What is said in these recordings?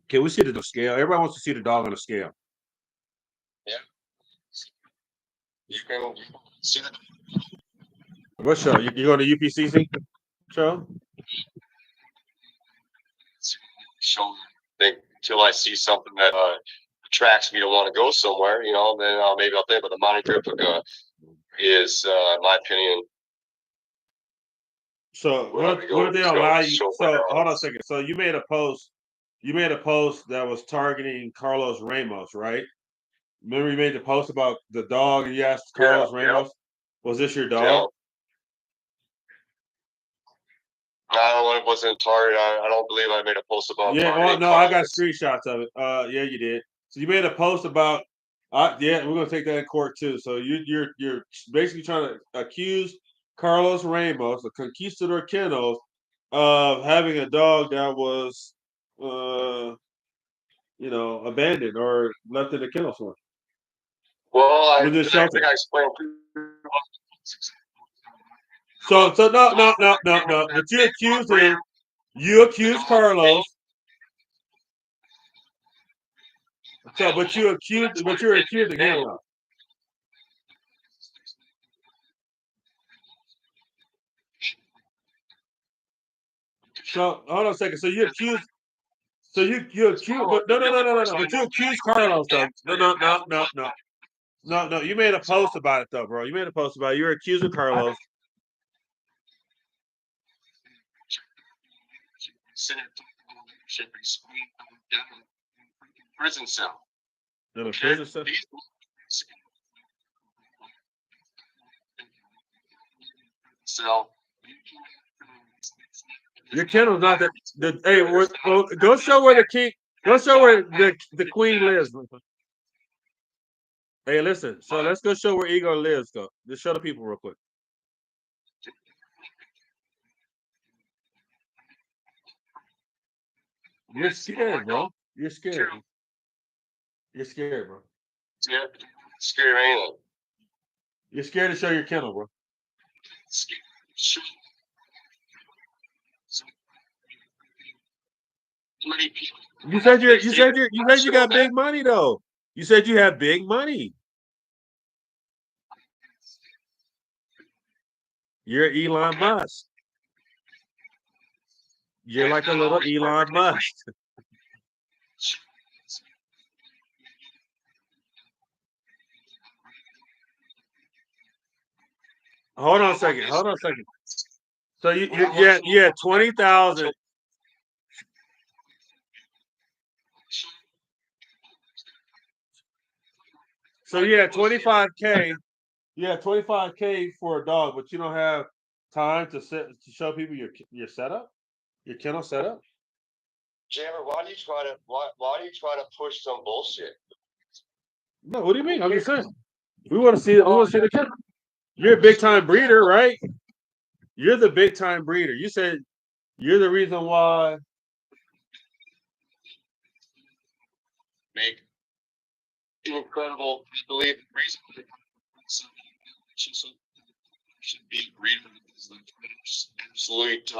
Can we see the scale? Everybody wants to see the dog on the scale. Yeah. You can see the What show? You go to UPCC show? show. Think until I see something that attracts me to want to go somewhere, then maybe I'll think. But the Monte Replica is, in my opinion. So what if they don't allow you? So hold on a second. So you made a post. You made a post that was targeting Carlos Ramos, right? Remember you made the post about the dog and you asked Carlos Ramos, was this your dog? No, it wasn't target. I don't believe I made a post about. Yeah, well, no, I got screenshots of it. Yeah, you did. So you made a post about. Yeah, we're gonna take that in court too. So you're basically trying to accuse Carlos Ramos, the Conquistador Kennels, of having a dog that was, abandoned or left in the kennel store. Well, I With the think shelter. I explained. So no. But you accused him. You accused Carlos. So, but you're accusing him. Though. So hold on a second. So you accused. So you accused. But no. But you accused Carlos though. No. You made a post about it though, bro. You made a post about it. You're accusing Carlos. Prison cell. In a prison cell. So your kennel's not that. Hey, go show where the king. Go show where the queen lives. Hey, listen. So let's go show where Ego lives. Go. Just show the people real quick. You're scared, bro. You're scared. You're scared, bro. Yeah, scared of anything. You're scared to show your kennel, bro. You said you got big money though. You said you have big money. You're Elon Musk. You're like a little Elon Musk. Hold on a second. So you had 20,000. So you had 25K. You had 25K for a dog, but you don't have time to show people your setup, your kennel setup. Jammer, why do you try to push some bullshit? No, what do you mean? I'm just saying. We want to see the kennel. You're a big time breeder, right? You're the big time breeder. You said you're the reason why. Make incredible believe reason should be breeder is absolute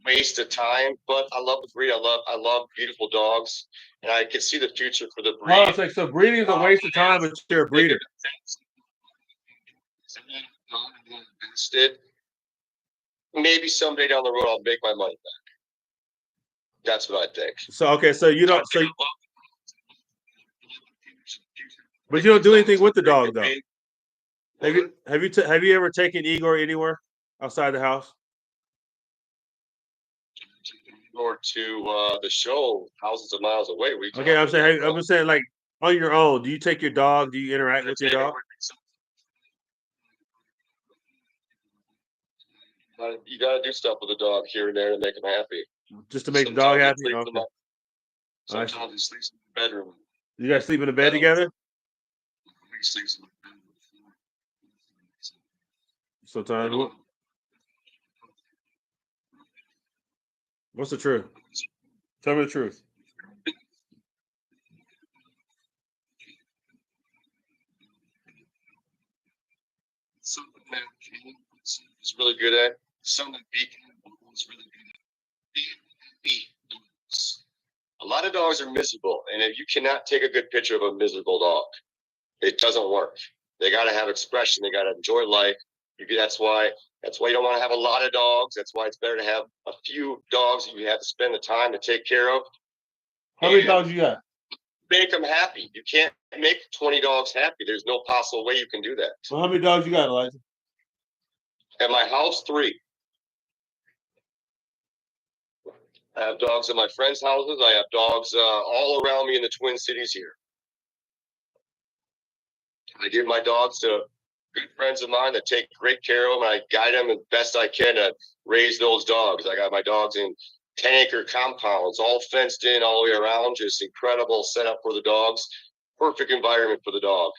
waste of time. But I love the breed. I love beautiful dogs, and I can see the future for the breed. Oh, it's like, so breeding is a waste of time, but you're a breeder. Maybe someday down the road I'll make my money back. That's what I think. So okay, so you don't. So, but you don't do anything with the dog though. Have you ever taken Igor anywhere outside the house? Or to the show thousands of miles away. Okay, I'm just saying, like on your own. Do you take your dog? Do you interact with your dog? You gotta do stuff with the dog here and there to make him happy. Just to make the dog happy. Okay. Sometimes he sleeps in the bedroom. You guys sleep in the bed together? He sleeps in the bedroom. Sometimes. What's the truth? Tell me the truth. Something that he's really good at. Something Beacon was really good at. happy dogs. A lot of dogs are miserable, and if you cannot take a good picture of a miserable dog, it doesn't work. They got to have expression. They got to enjoy life. That's why you don't want to have a lot of dogs. That's why it's better to have a few dogs that you have to spend the time to take care of. How many dogs you got? Make them happy. You can't make 20 dogs happy. There's no possible way you can do that. Well, how many dogs you got, Elijah? At my house, 3. I have dogs at my friends' houses. I have dogs all around me in the Twin Cities here. I give my dogs to good friends of mine that take great care of them. I guide them as best I can to raise those dogs. I got my dogs in 10-acre compounds, all fenced in all the way around. Just incredible setup for the dogs. Perfect environment for the dog.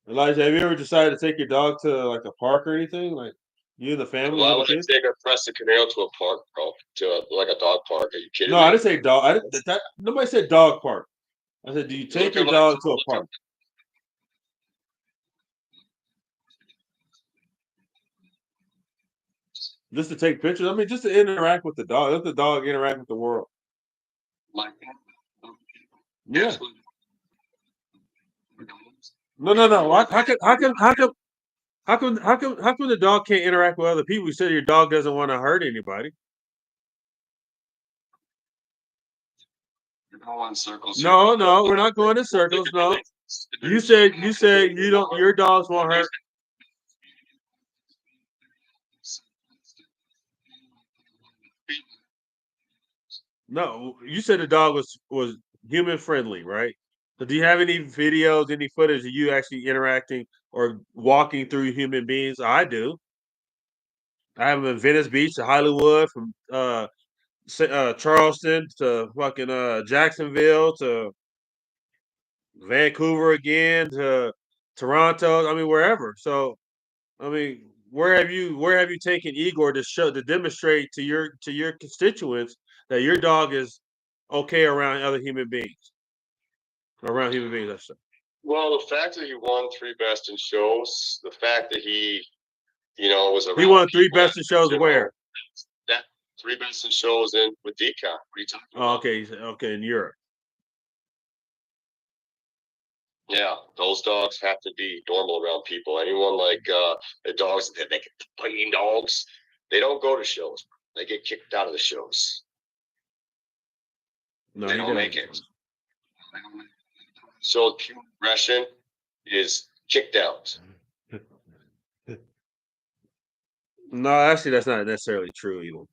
Elijah, have you ever decided to take your dog to like a park or anything? Like you and the family? Why would I take a Preston Canal to a park, bro? Like a dog park? Are you kidding me? No, I didn't say dog. Nobody said dog park. I said, do you take your dog to a park? Just to take pictures? I mean, just to interact with the dog. Let the dog interact with the world. Yeah. No. How come the dog can't interact with other people? You said your dog doesn't want to hurt anybody. You're going in circles. No, we're not going in circles. No. You said you don't. Your dogs won't hurt. No, you said the dog was human friendly, right? So do you have any videos, any footage of you actually interacting or walking through human beings? I do. I have them in Venice Beach to Hollywood, from Charleston to fucking Jacksonville to Vancouver again to Toronto. I mean, wherever. So, I mean, where have you taken Igor to demonstrate to your constituents that your dog is okay around other human beings? Around human beings, that's Well, the fact that he won 3 Best in Shows, the fact that he, was around. He won 3 Best in Shows where? That 3 Best in Shows in with Decon. What are you talking about? Okay, in Europe. Yeah, those dogs have to be normal around people. Anyone like the dogs that make fighting dogs, they don't go to shows. They get kicked out of the shows. No, they don't make it. So pure aggression is kicked out. No, actually, that's not necessarily true either.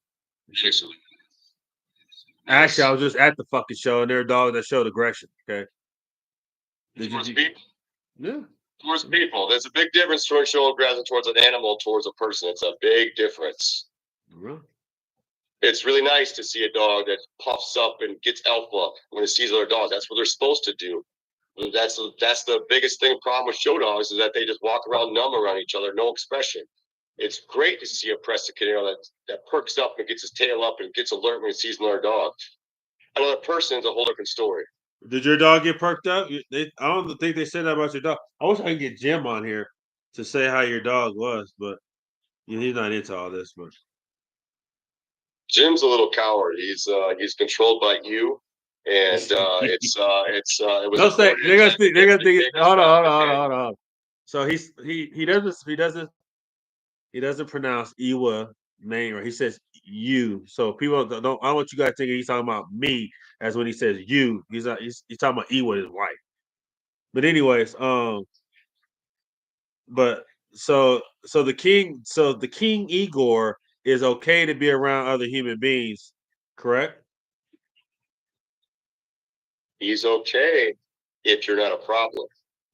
Actually, I was just at the fucking show, and there are dogs that showed aggression. Okay. Towards people. Yeah. Towards people. There's a big difference between showing aggression towards an animal, towards a person. It's a big difference. Really? It's really nice to see a dog that puffs up and gets alpha when it sees other dogs. That's what they're supposed to do. That's the biggest problem with show dogs, is that they just walk around numb around each other, no expression. It's great to see a Preston Canal that perks up and gets his tail up and gets alert when he sees another dog. Another person is a whole different story. Did your dog get perked up? I don't think they said that about your dog. I wish I could get Jim on here to say how your dog was, but he's not into all this. But Jim's a little coward. He's controlled by you, and it was. Don't say they're gonna think. Hold on. So he doesn't pronounce Iwa name, or he says you. So people don't. I don't want you guys thinking he's talking about me as when he says you. He's talking about Iwa, his wife. But anyways, but so the king Igor is okay to be around other human beings, correct? He's okay if you're not a problem.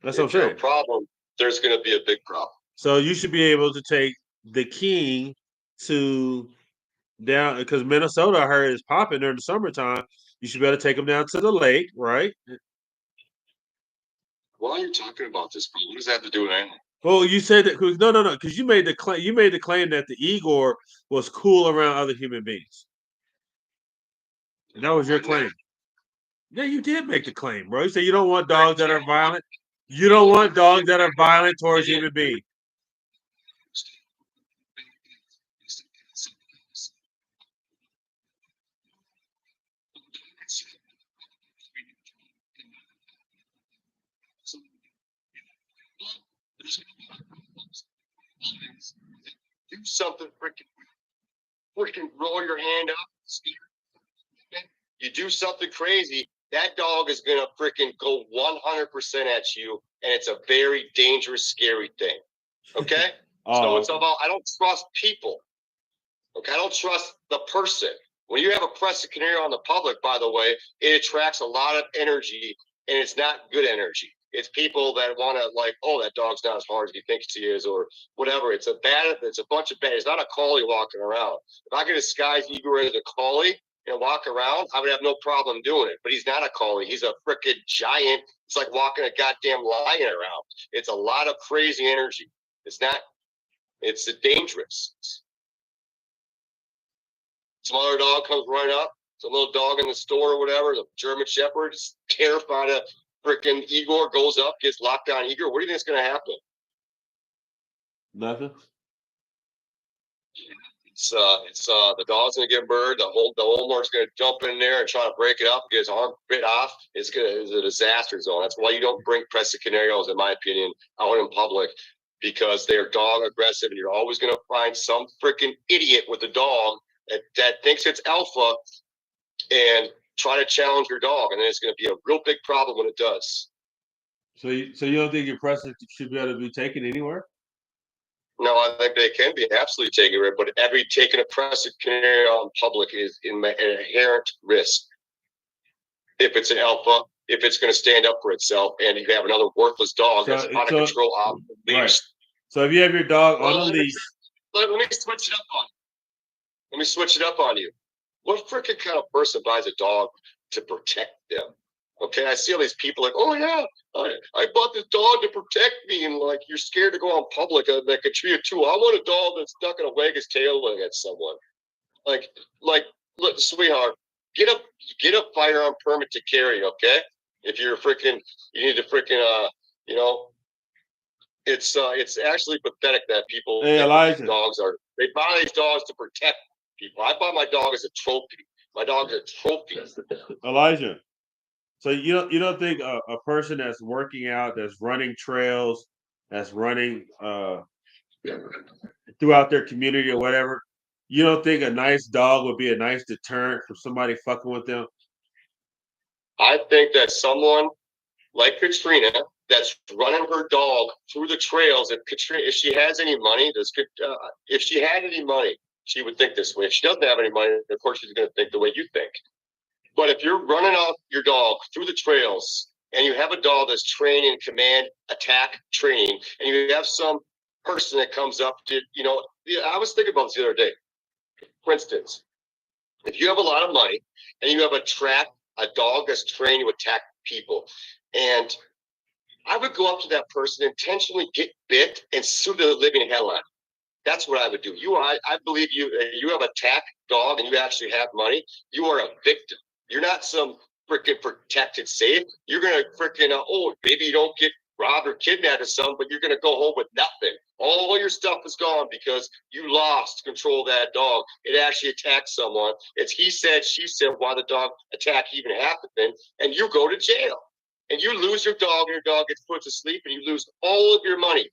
That's what I'm saying. If you're a problem, there's going to be a big problem. So you should be able to take the king to down, because Minnesota, I heard, is popping during the summertime. You should be able to take them down to the lake, right? Why are you talking about this? What does that have to do with anything? Well, you said that no, because you made the claim. You made the claim that the Igor was cool around other human beings. And that was your claim. Yeah, you did make the claim, bro. You said you don't want dogs that are violent. You don't want dogs that are violent towards human beings. do something freaking roll your hand up, you do something crazy, that dog is gonna freaking go 100% at you, and it's a very dangerous, scary thing. Okay, so it's about I don't trust people. Okay, I don't trust the person. When you have a Crested Canary on the public, by the way, it attracts a lot of energy, and it's not good energy. It's people that want to like, oh, that dog's not as hard as you think he is, or whatever. It's a bunch of bad. It's not a collie walking around. If I could disguise Igor as a collie and walk around, I would have no problem doing it. But he's not a collie. He's a freaking giant. It's like walking a goddamn lion around. It's a lot of crazy energy. It's not. It's dangerous. Some other dog comes running up, some little dog in the store or whatever, the German Shepherd is terrified of freaking Igor, goes up, gets locked on Igor. What do you think is going to happen? Nothing. It's the dog's going to get burned. The owner's going to jump in there and try to break it up, get his arm bit off. It's a disaster zone. That's why you don't bring Crested Canaries, in my opinion, out in public, because they're dog aggressive, and you're always going to find some freaking idiot with a dog that thinks it's alpha and try to challenge your dog, and then it's going to be a real big problem when it does. So you don't think your Crested should be able to be taken anywhere? No, I think they can be absolutely taken away, but taking a Crested Canary out in public is an inherent risk. If it's an alpha, if it's going to stand up for itself, and you have another worthless dog that's out of control off the leash. Right. So if you have your dog on a leash, let me switch it up on you. Let me switch it up on you. What freaking kind of person buys a dog to protect them? Okay, I see all these people like, oh yeah, I bought this dog to protect me, and like you're scared to go on public. That could treat you too. I want a dog that's not going to wag his tail at someone. Like, look, sweetheart, get a firearm permit to carry. Okay, if you're you need to freaking it's actually pathetic that people hey, Elijah, they buy these dogs to protect people. I buy my dog as a trophy. My dog is a trophy. Elijah. So you don't think a person that's working out, that's running trails, that's running throughout their community or whatever, you don't think a nice dog would be a nice deterrent from somebody fucking with them? I think that someone like Katrina that's running her dog through the trails, if she has any money, if she had any money, she would think this way. If she doesn't have any money, of course she's going to think the way you think. But if you're running off your dog through the trails and you have a dog that's trained in command attack training, and you have some person that comes up to, I was thinking about this the other day. For instance, if you have a lot of money and you have a dog that's trained to attack people, and I would go up to that person, intentionally get bit, and sue the living hell out of them. That's what I would do. I believe you have a attack dog and you actually have money. You are a victim. You're not some freaking protected safe. You're going to freaking, maybe you don't get robbed or kidnapped or something, but you're going to go home with nothing. All your stuff is gone because you lost control of that dog. It actually attacked someone. It's he said, she said, why the dog attack even happened, and you go to jail. And you lose your dog, and your dog gets put to sleep, and you lose all of your money.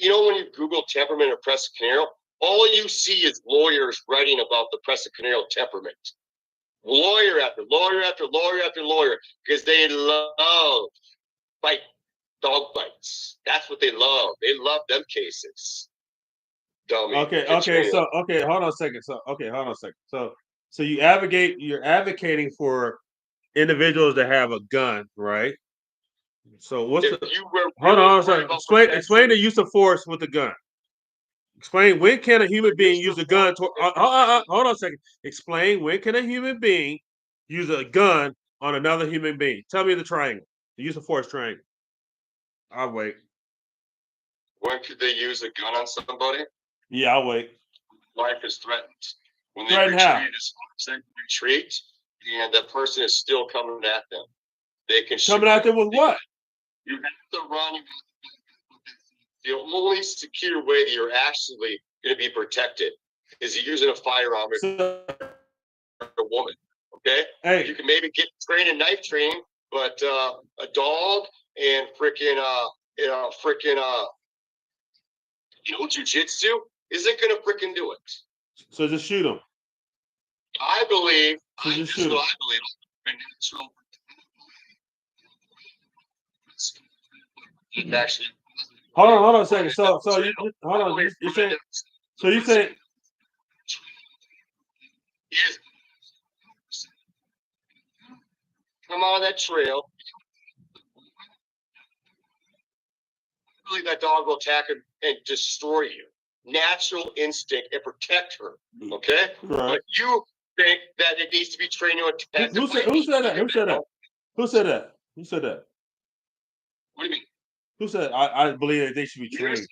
When you Google temperament or Crested Canary, all you see is lawyers writing about the Crested Canary temperament. Lawyer after lawyer after lawyer after lawyer, because they love dog fights. That's what they love. They love them cases. Dummy. Okay, hold on a second. So you're advocating for individuals that have a gun, right? So hold on a second. Explain the use of force with a gun. Explain when can a human being use a gun to hold on a second. Explain when can a human being use a gun on another human being. Tell me the triangle. The use of force triangle. I'll wait. When could they use a gun on somebody? Yeah, I'll wait. Life is threatened. When they retreat, and that person is still coming at them. They can coming at them with what? You have to run. The only secure way that you're actually going to be protected is using a firearm or a woman. Okay? Hey. You can maybe get trained in knife training, but a dog and freaking jiu-jitsu isn't going to freaking do it. So just shoot him. I believe. So This just is shoot him. what I believe. Actually, Hold on a second. So you hold on. You saying? So you say? Is come on that trail. I believe that dog will attack him and destroy you. Natural instinct and protect her. Okay, Right. but you think that it needs to be trained to attack. Who said that? Who said that? Who said that? Who said that? What do you mean? Who said I believe that they should be trained?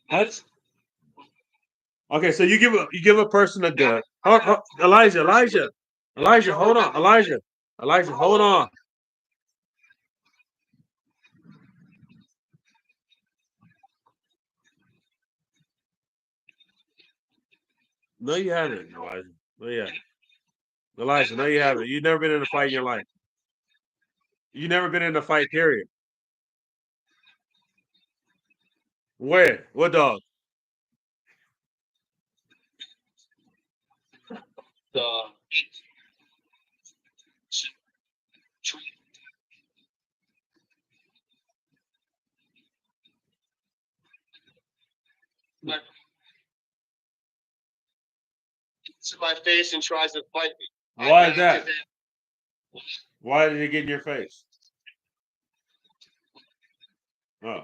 What? Okay, so you give a person a gun. Elijah, hold on, Elijah, hold on. No, you haven't, Elijah. No, you haven't. Elijah, no, you haven't. You've never been in a fight in your life. You've never been in a fight, period. Where? What dog? To my face and tries to fight me. Why is that? Why did it get in your face? Oh.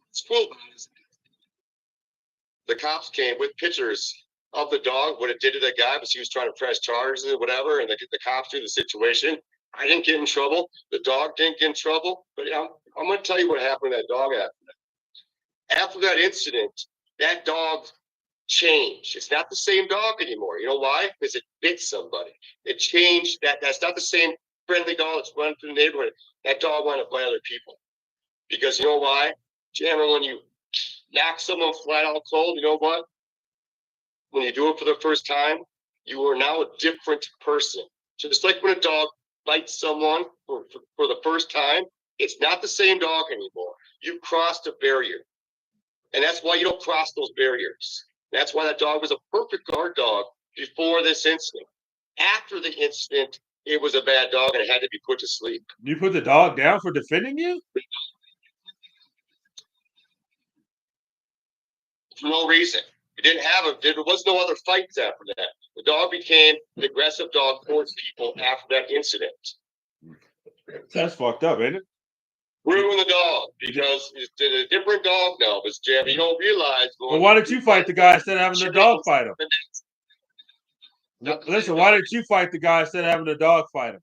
It's cool. The cops came with pictures of the dog, what it did to that guy, because he was trying to press charges and whatever, and the cops knew the situation. I didn't get in trouble. The dog didn't get in trouble. But I'm going to tell you what happened to that dog after that. After that incident, that dog changed. It's not the same dog anymore. You know why? Because it bit somebody. It changed. That's not the same friendly dog that's running through the neighborhood. That dog wanted to bite other people. Because you know why? Jammer, when you knock someone flat out cold, you know what? When you do it for the first time, you are now a different person. Just like when a dog bites someone for the first time, it's not the same dog anymore. You've crossed a barrier. And that's why you don't cross those barriers. That's why that dog was a perfect guard dog before this incident. After the incident, it was a bad dog and it had to be put to sleep. You put the dog down for defending you? For no reason. There was no other fights after that. The dog became an aggressive dog towards people after that incident. That's fucked up, ain't it? Ruin the dog because it's a different dog now. But Jam, you don't realize. Well, why didn't you fight the guy instead of having the dog fight him? Listen, why didn't you fight the guy instead of having the dog fight him?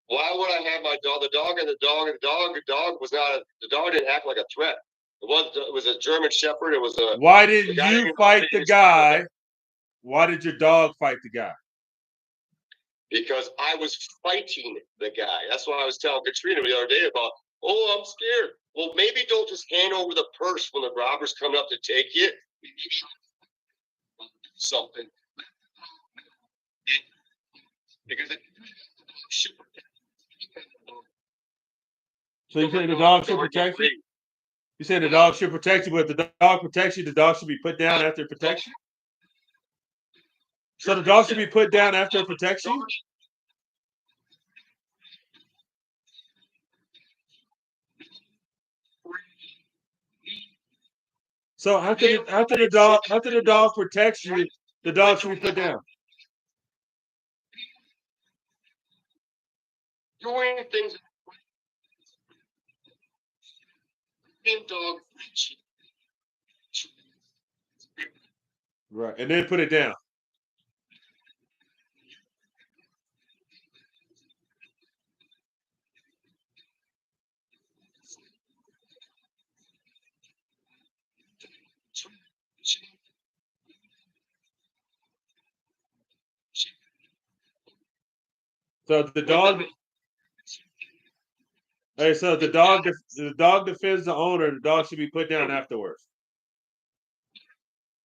Why would I have my dog? The dog was not. The dog didn't act like a threat. It was a German Shepherd. It was a. Why didn't you fight the guy? Why did your dog fight the guy? Because I was fighting the guy. That's why I was telling Katrina the other day about, oh, I'm scared. Well, maybe don't just hand over the purse when the robbers come up to take it. Something. Because it should. So you say the dog should protect you? You say the dog should protect you, but if the dog protects you, the dog should be put down after it protects you? So the dog should be put down after it protects you? So after the dog protects you, the dog should be put down. Doing things. Dog. Right, and then put it down. So the dog. Hey, so if the dog defends the owner, the dog should be put down afterwards.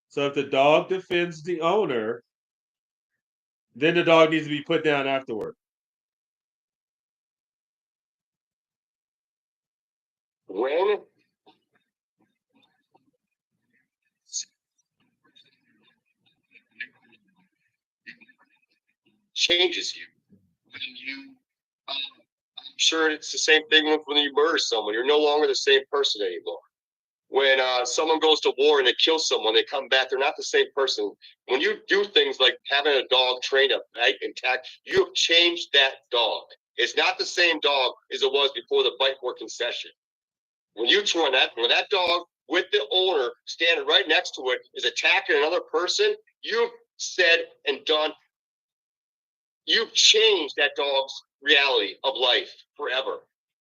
So if the dog defends the owner, then the dog needs to be put down afterward. When changes you, when you, I'm sure it's the same thing when you murder someone. You're no longer the same person anymore. When someone goes to war and they kill someone, they come back, they're not the same person. When you do things like having a dog trained up, right, intact, you've changed that dog. It's not the same dog as it was before the bite working session. When that dog with the owner standing right next to it is attacking another person, you've said and done, you've changed that dog's reality of life forever.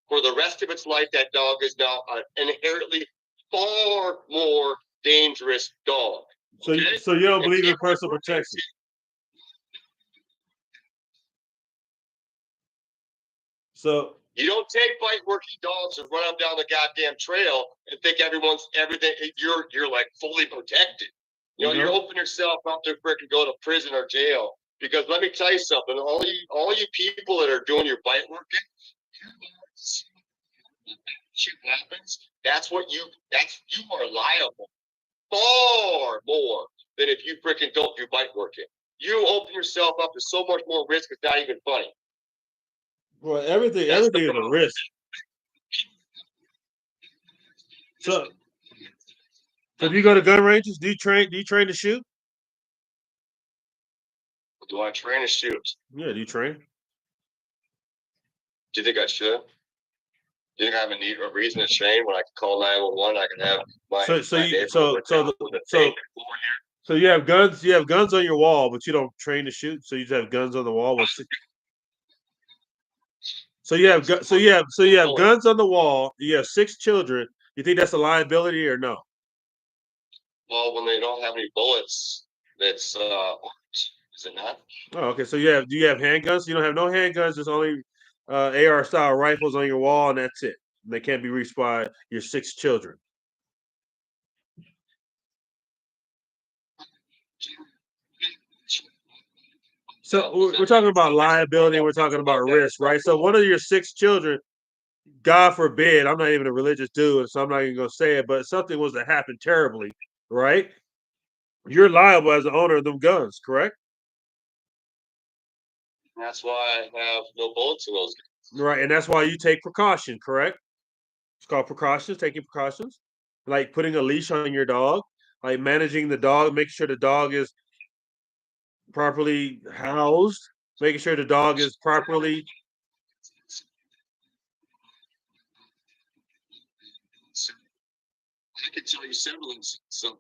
For the rest of its life, that dog is now an inherently far more dangerous dog. Okay? So you don't believe in personal protection? So you don't take bite working dogs and run them down the goddamn trail and think everything. You're like fully protected. You know, you open yourself up to freaking go to prison or jail. Because let me tell you something, all you people that are doing your bite working, shit happens. You are liable far more than if you freaking don't do bite working. You open yourself up to so much more risk. It's not even funny. Well, everything is a risk. So if you go to gun ranges, do you train to shoot? Do I train to shoot? Yeah, do you train? Do you think I should? Do you think I have a reason to train when I can call 911? I can have my so you have guns. You have guns on your wall, but you don't train to shoot. So you just have guns on the wall. So you have guns on the wall. You have 6 children. You think that's a liability or no? Well, when they don't have any bullets, that's is it not? Oh, okay. So do you have handguns? You don't have no handguns. There's only AR style rifles on your wall, and that's it. They can't be reached by your 6 children. So we're talking about liability. We're talking about risk, right? So one of your 6 children, God forbid, I'm not even a religious dude, so I'm not even going to say it, but something was to happen terribly, right? You're liable as the owner of them guns, correct? That's why I have no bullets in those guns. Right, and that's why you take precaution, correct? It's called precautions, taking precautions, like putting a leash on your dog, like managing the dog, making sure the dog is properly housed, making sure the dog is properly. I can tell you several instances.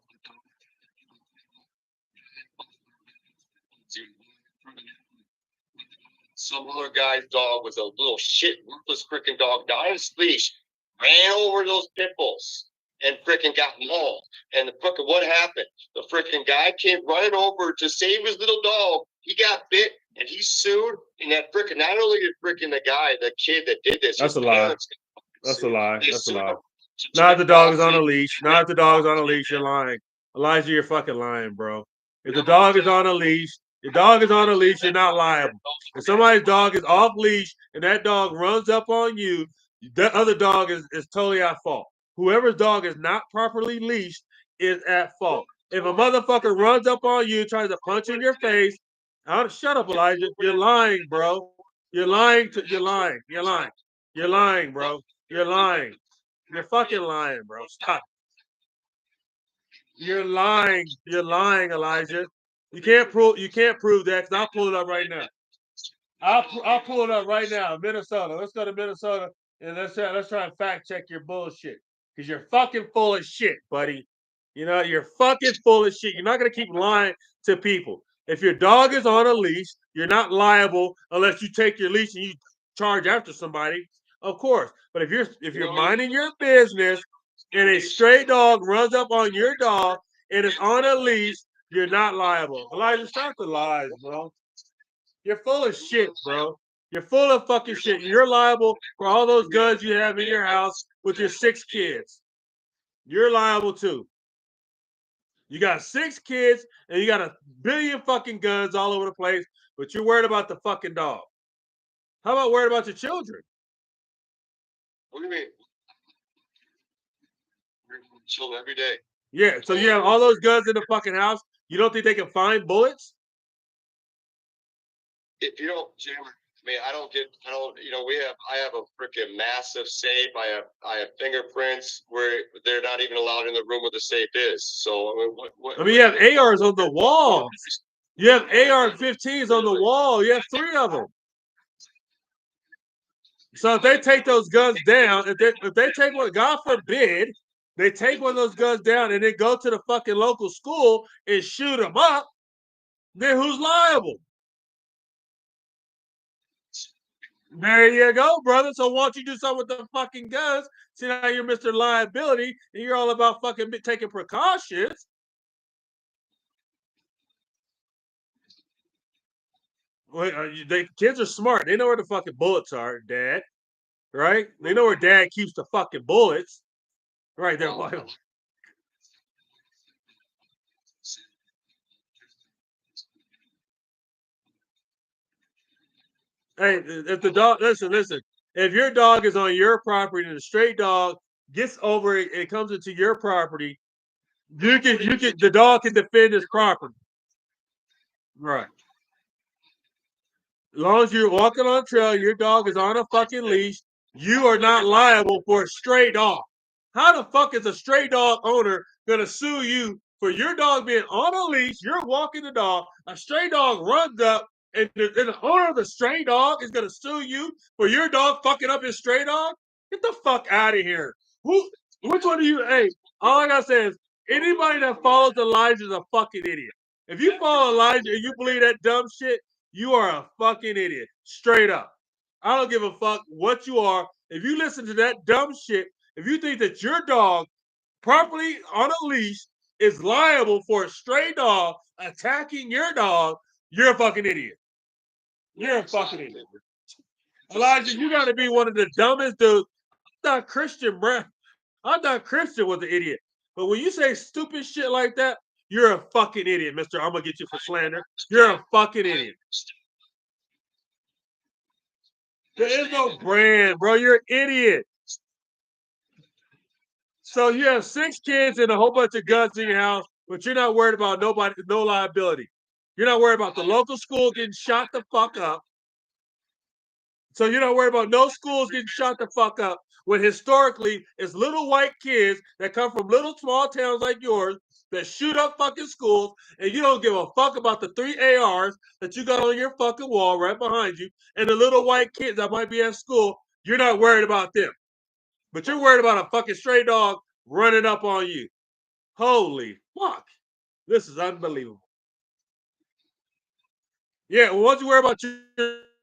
Some other guy's dog was a little shit, ruthless freaking dog, got on his leash, ran over those pit bulls, and freaking got mauled. And the freaking what happened? The freaking guy came running over to save his little dog. He got bit and he sued. And that freaking not only did freaking the kid that did this, That's a lie. That's a lie. That's a lie. Not if the dog is on a leash. Not if the dog is on a leash. You're lying. Elijah, you're fucking lying, bro. If the dog is on a leash, your dog is on a leash, you're not liable. If somebody's dog is off leash and that dog runs up on you, that other dog is totally at fault. Whoever's dog is not properly leashed is at fault. If a motherfucker runs up on you, tries to punch in your face, shut up, Elijah. You're lying, bro. You're lying. You're lying. You're lying. You're lying, bro. You're lying. You're fucking lying, bro. Stop. You're lying. You're lying, Elijah. You can't prove that. Cause I'll pull it up right now. I'll pull it up right now. Minnesota. Let's go to Minnesota and let's try and fact check your bullshit. Because you're fucking full of shit, buddy. You know, you're fucking full of shit. You're not gonna keep lying to people. If your dog is on a leash, you're not liable unless you take your leash and you charge after somebody, of course. But if you're minding your business and a stray dog runs up on your dog and it's on a leash, you're not liable. Elijah, stop the lies, bro. You're full of shit, bro. You're full of fucking shit. You're liable for all those guns you have in your house with your 6 kids. You're liable too. You got 6 kids and you got a billion fucking guns all over the place, but you're worried about the fucking dog. How about worried about your children? What do you mean? We're chilling every day. Yeah, so you have all those guns in the fucking house. You don't think they can find bullets? If you don't, Jim, I don't, I have a freaking massive safe. I have fingerprints where they're not even allowed in the room where the safe is. So, you have ARs on the wall. You have AR-15s on the wall. You have 3 of them. So if they take those guns down, if they take one, God forbid, they take one of those guns down and they go to the fucking local school and shoot them up, then who's liable? There you go, brother. So why don't you do something with the fucking guns? See now you're Mr. Liability and you're all about fucking taking precautions. Well, kids are smart. They know where the fucking bullets are, Dad. Right? They know where Dad keeps the fucking bullets. Right there. Hey, if the dog, listen. If your dog is on your property and a stray dog gets over it and comes into your property, the dog can defend his property. Right. As long as you're walking on a trail, your dog is on a fucking leash, you are not liable for a stray dog. How the fuck is a stray dog owner gonna sue you for your dog being on a leash? You're walking the dog, a stray dog runs up, and the owner of the stray dog is gonna sue you for your dog fucking up his stray dog? Get the fuck out of here. Which one of you? Hey, all I gotta say is anybody that follows Elijah is a fucking idiot. If you follow Elijah and you believe that dumb shit, you are a fucking idiot. Straight up. I don't give a fuck what you are. If you listen to that dumb shit, if you think that your dog properly on a leash is liable for a stray dog attacking your dog, you're a fucking idiot. You're a fucking idiot. Elijah, you got to be one of the dumbest dudes. I'm not Christian, bro. I'm not Christian was an idiot. But when you say stupid shit like that, you're a fucking idiot, mister. I'm going to get you for slander. You're a fucking idiot. There is no brand, bro. You're an idiot. So you have 6 kids and a whole bunch of guns in your house, but you're not worried about nobody, no liability. You're not worried about the local school getting shot the fuck up. So you're not worried about no schools getting shot the fuck up when historically it's little white kids that come from little small towns like yours that shoot up fucking schools, and you don't give a fuck about the 3 ARs that you got on your fucking wall right behind you, and the little white kids that might be at school. You're not worried about them. But you're worried about a fucking stray dog running up on you. Holy fuck. This is unbelievable. Yeah, well, what you worry about your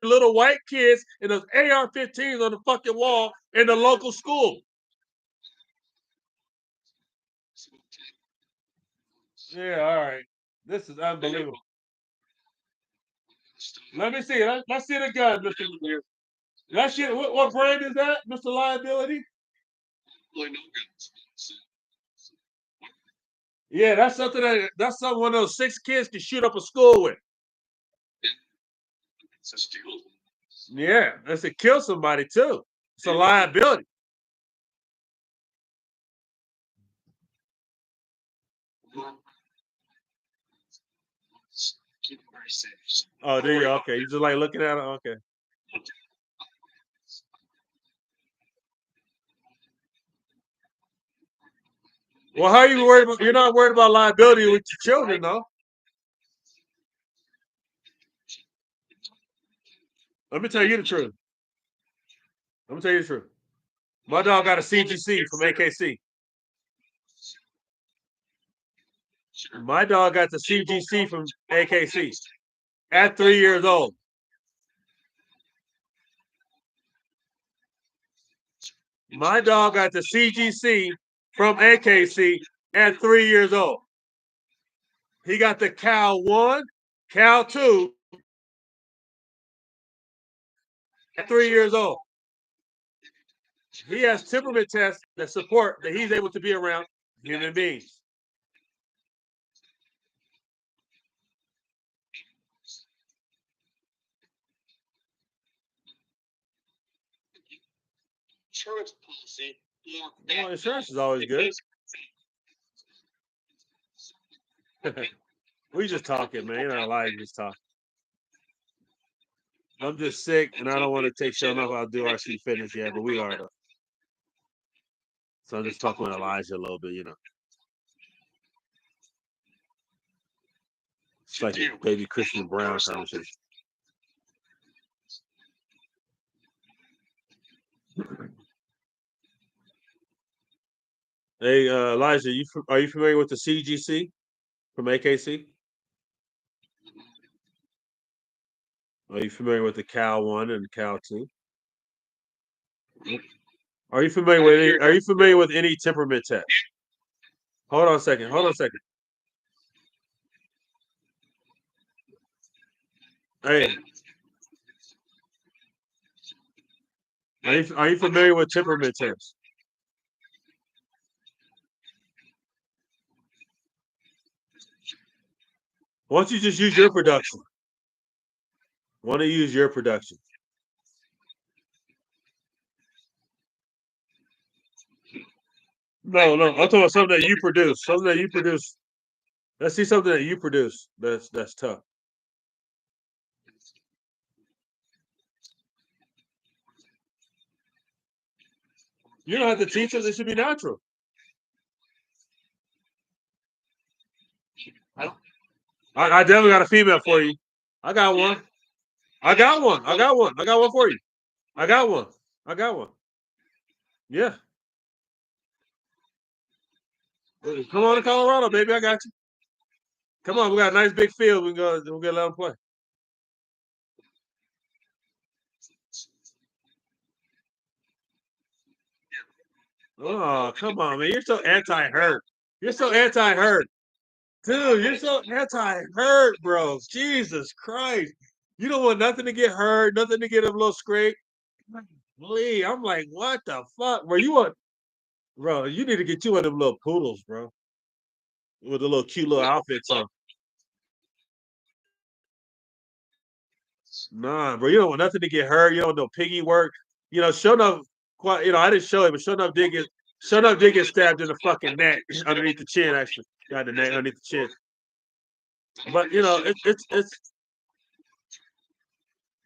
little white kids and those AR-15s on the fucking wall in the local school? Yeah, all right. This is unbelievable. Let me see. Let's see the gun, Mr. Let's see. What brand is that, Mr. Liability? Yeah, that's something one of those 6 kids can shoot up a school with. Yeah, that's to kill somebody too. It's a liability. Oh, there you go. Okay, you just like looking at it. Okay. Well, how are you worried about? You're not worried about liability with your children, though. Let me tell you the truth. Let me tell you the truth. My dog got a CGC from AKC. My dog got the CGC from AKC at 3 years old. My dog got the CGC from AKC at 3 years old. He got the Cal 1, Cal 2, At 3 years old. He has temperament tests that support that he's able to be around human beings. Insurance policy. Well, insurance is always good. We just talking, man. You're not lying, just talking. I'm just sick, and I don't want to take showing off. I'll do RC fitness yet, but we are though. So I'm just talking with Elijah a little bit, you know. It's like a baby Christian Brown conversation. Hey, Elijah, are you familiar with the CGC from AKC? Are you familiar with the Cal 1 and Cal 2? Are you familiar with any temperament test? Hold on a second. Hey, are you familiar with temperament tests? Why don't you just use your production? Why don't you use your production? No, I'm talking about something that you produce. Something that you produce. Let's see something that you produce. That's tough. You don't have to teach us. It should be natural. I definitely got a female for you. I got one. I got one for you. I got one. Yeah. Come on to Colorado, baby. I got you. Come on, we got a nice big field. We're gonna let them play. Oh, come on, man. You're so anti-hurt. You're so anti-hurt. Dude, you're so anti-hurt, bro. Jesus Christ. You don't want nothing to get hurt, nothing to get a little scrape. Lee, I'm like, what the fuck? Bro, you need to get you one of them little poodles, bro. With the little cute little outfits on. Nah, bro, you don't want nothing to get hurt. You don't want no piggy work. You know, show enough. I didn't show it, but show enough did get stabbed in the fucking neck underneath the chin. Actually, got the neck underneath the chin. But it's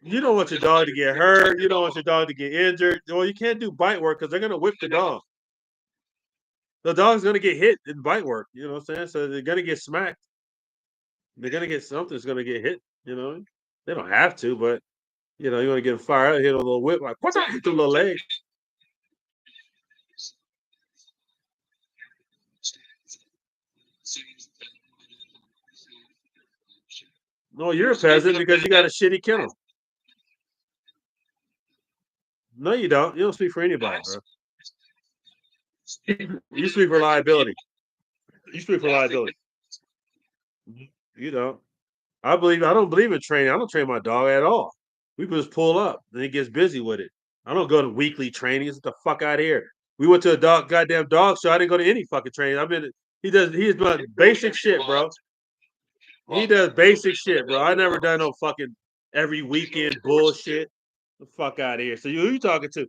you don't want your dog to get hurt. You don't want your dog to get injured. Well, you can't do bite work because they're gonna whip the dog. The dog's gonna get hit in bite work. You know what I'm saying? So they're gonna get smacked. They're gonna get something's gonna get hit. You know, they don't have to, but you want to get them fired up, hit a little whip, like what's that? Hit the little leg. No, you're a peasant because you got a shitty kennel. No, you don't. You don't speak for anybody, bro. You speak for liability. You speak for liability. You don't. I don't believe in training. I don't train my dog at all. We just pull up, and he gets busy with it. I don't go to weekly trainings. Get the fuck out of here. We went to a goddamn dog show. I didn't go to any fucking training. He does basic shit, bro. He does basic shit, bro. I never done no fucking every weekend bullshit. The fuck out of here. So who you talking to?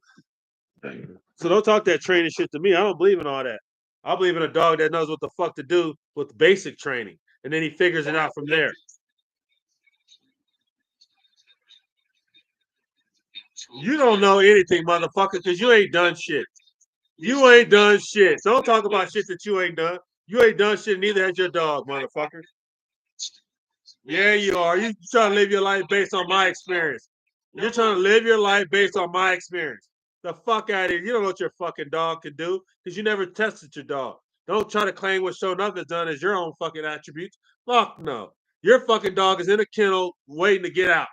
So don't talk that training shit to me. I don't believe in all that. I believe in a dog that knows what the fuck to do with basic training, and then he figures it out from there. You don't know anything, motherfucker, because you ain't done shit. You ain't done shit. Don't talk about shit that you ain't done. You ain't done shit, neither has your dog, motherfucker. Yeah, you are. You trying to live your life based on my experience. You're trying to live your life based on my experience. The fuck out of here. You don't know what your fucking dog can do because you never tested your dog. Don't try to claim what showing up has done as your own fucking attributes. Fuck no. Your fucking dog is in a kennel waiting to get out.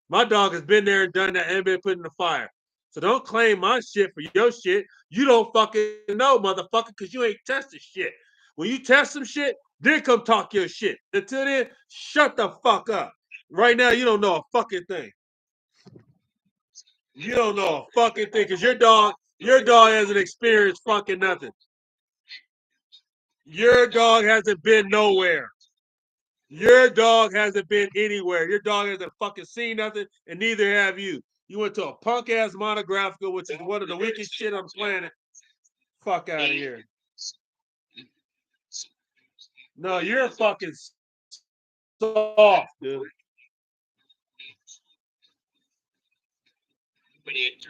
My dog has been there and done that and been put in the fire. So don't claim my shit for your shit. You don't fucking know, motherfucker, because you ain't tested shit. When you test some shit, then come talk your shit. Until then, shut the fuck up. Right now, you don't know a fucking thing. You don't know a fucking thing because your dog hasn't experienced fucking nothing. Your dog hasn't been nowhere. Your dog hasn't been anywhere. Your dog hasn't fucking seen nothing, and neither have you. You went to a punk ass monographical, which is one of the weakest shit on the planet. Fuck out of here. No, you're fucking soft, dude.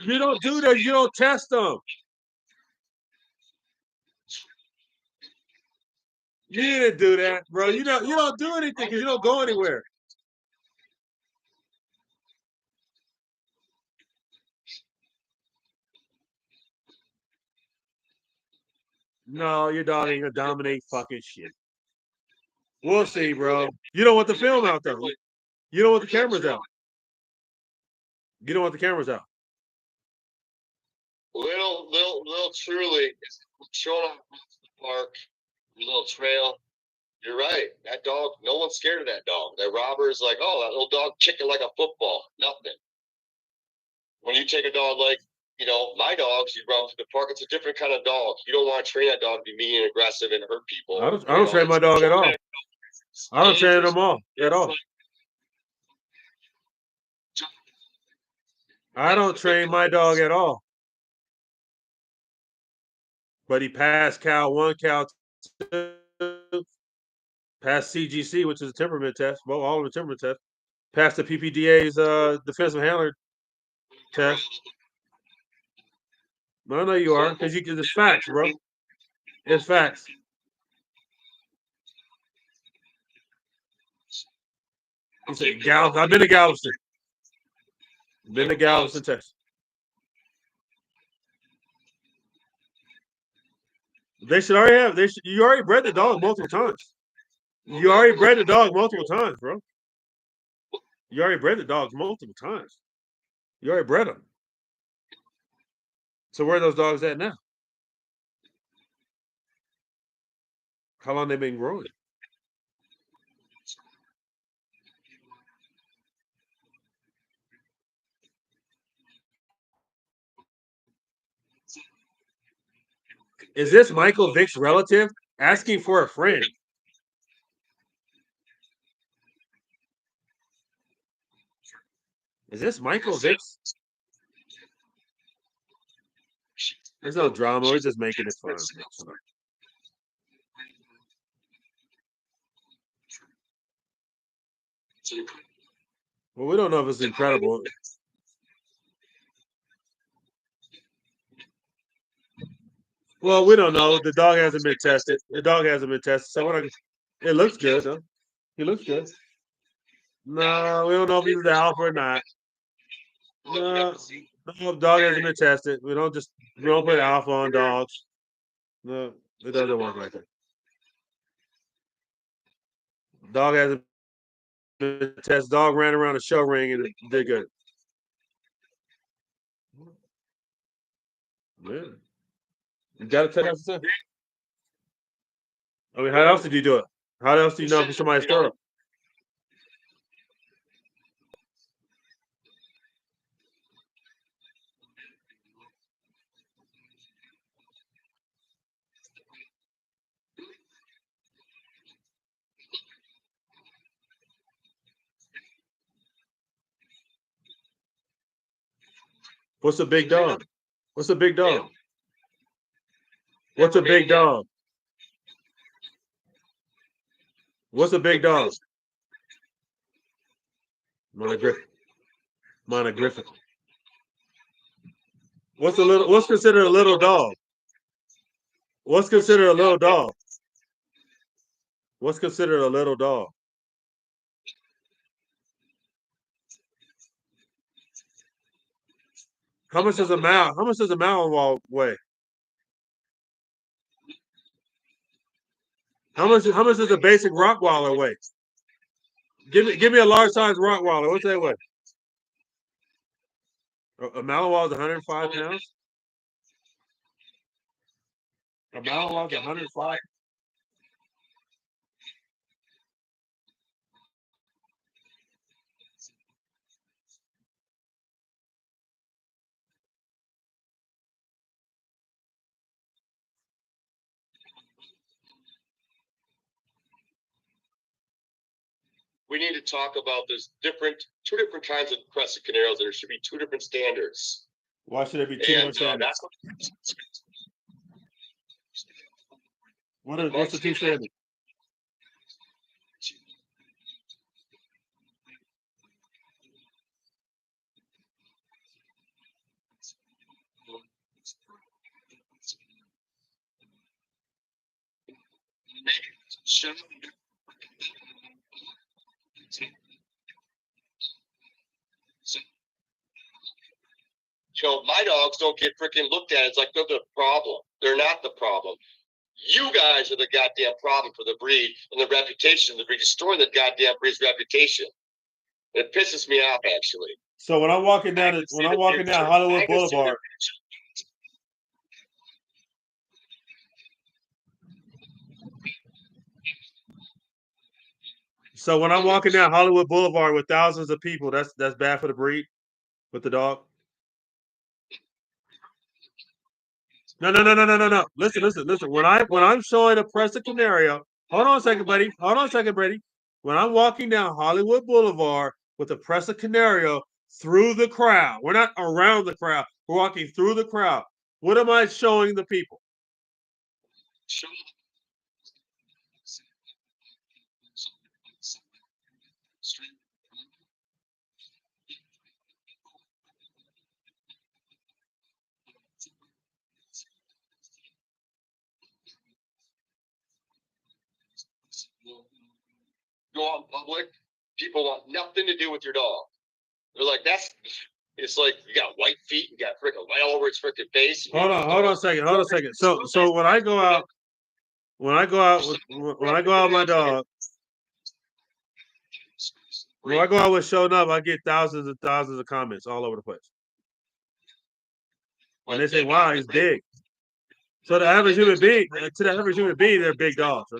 You don't do that. You don't test them. You didn't do that, bro. You don't do anything because you don't go anywhere. No, your dog ain't gonna dominate fucking shit. We'll see, bro. You don't want the film out though. You don't want the cameras out. You don't want the cameras out. Little truly showing off the park, little trail. You're right. That dog, no one's scared of that dog. That robber is like, oh, that little dog kicking like a football. Nothing. When you take a dog like, my dogs, you run to the park, it's a different kind of dog. You don't want to train that dog to be mean and aggressive and hurt people. I don't train my dog at all. I don't train them all at all. I don't train my dog at all. But he passed Cal 1, Cal 2, passed CGC, which is a temperament test. Well, all of the temperament tests. Passed the PPDA's defensive handler test. I know you are, because it's facts, bro. It's facts. He said, I've been to Galveston. Been to Galveston, Texas. They should already have. You already bred the dog multiple times. You already bred the dog multiple times, bro. You already bred the dogs multiple times. You already bred them. So where are those dogs at now? How long they been growing? Is this Michael Vick's relative asking for a friend? Is this Michael Vick's? There's no drama. We're just making it fun. Well, we don't know if it's incredible. Well, we don't know. The dog hasn't been tested. So it looks good, though. He looks good. No, we don't know if he's the alpha or not. No, dog hasn't been tested. We don't put alpha on dogs. No, it doesn't work like that. Dog hasn't been tested. Dog ran around the show ring and did good. Yeah. You got to test it. I mean, how else did you do it? How else do you know if somebody's sterile? What's a big dog? What's a big dog? What's a big dog? What's a big dog? Monogriffin. What's considered a little dog? What's considered a little dog? What's considered a little dog? How much does a Malinois weigh? How much does a basic Rottweiler weigh? Give me a large size Rottweiler. What's that weigh? A Malinois is 105 pounds. A Malinois is 105. we need to talk about this two different kinds of crested canaries, and there should be two different standards. Why should there be two different standards? What's the two standards? So my dogs don't get freaking looked at. It's like they're the problem. They're not the problem. You guys are the goddamn problem for the breed and the reputation. The breed destroying the goddamn breed's reputation. It pisses me off, actually. So when I'm walking down Hollywood Boulevard, so when I'm walking down Hollywood Boulevard with thousands of people, that's bad for the breed with the dog. No. Listen. When I'm showing a Presa Canario, hold on a second, buddy. When I'm walking down Hollywood Boulevard with a Presa Canario through the crowd, we're not around the crowd. We're walking through the crowd. What am I showing the people? Go out in public, people want nothing to do with your dog. They're like, it's like you got white feet, you got freaking white all over its freaking face. Hold on a second. So when I go out with my dog, when I go out with showing up, I get thousands and thousands of comments all over the place. And they say, "Wow, he's big." So the average human being, they're big dogs. Huh?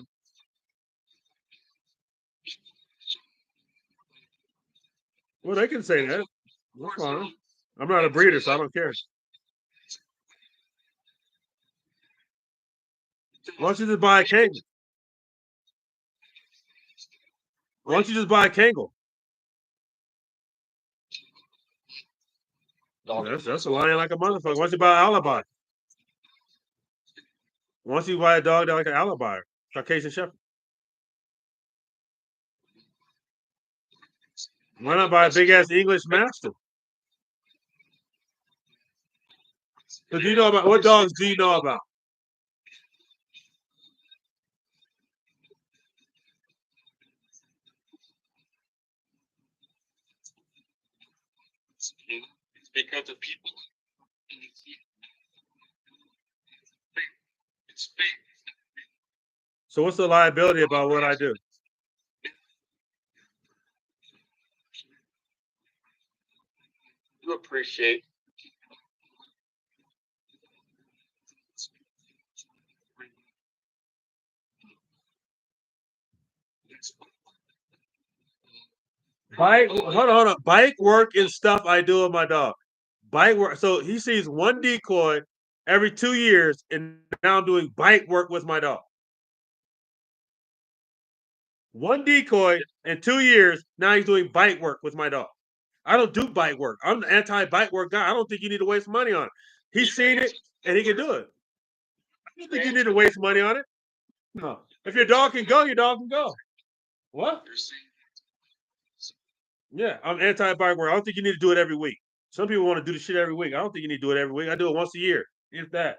Well, they can say that. That's fine. I'm not a breeder, so I don't care. Why don't you just buy a Kangal? Why don't you just buy a Kangal? That's a lion like a motherfucker. Why don't you buy an alibi? Why don't you buy a dog like an alibi? Caucasian Shepherd. Why not buy a big ass English Mastiff? So do you know about what dogs do you know about? It's because of people. It's fake. So what's the liability about what I do? You appreciate. Hold on. Bike work is stuff I do with my dog. Bike work. So he sees one decoy every 2 years, and now I'm doing bike work with my dog. One decoy in 2 years, now he's doing bite work with my dog. I don't do bite work. I'm the anti-bite work guy. I don't think you need to waste money on it. He's seen it and he can do it. I don't think you need to waste money on it. No. If your dog can go, your dog can go. What? Yeah, I'm anti-bite work. I don't think you need to do it every week. Some people want to do the shit every week. I don't think you need to do it every week. I do it once a year, if that.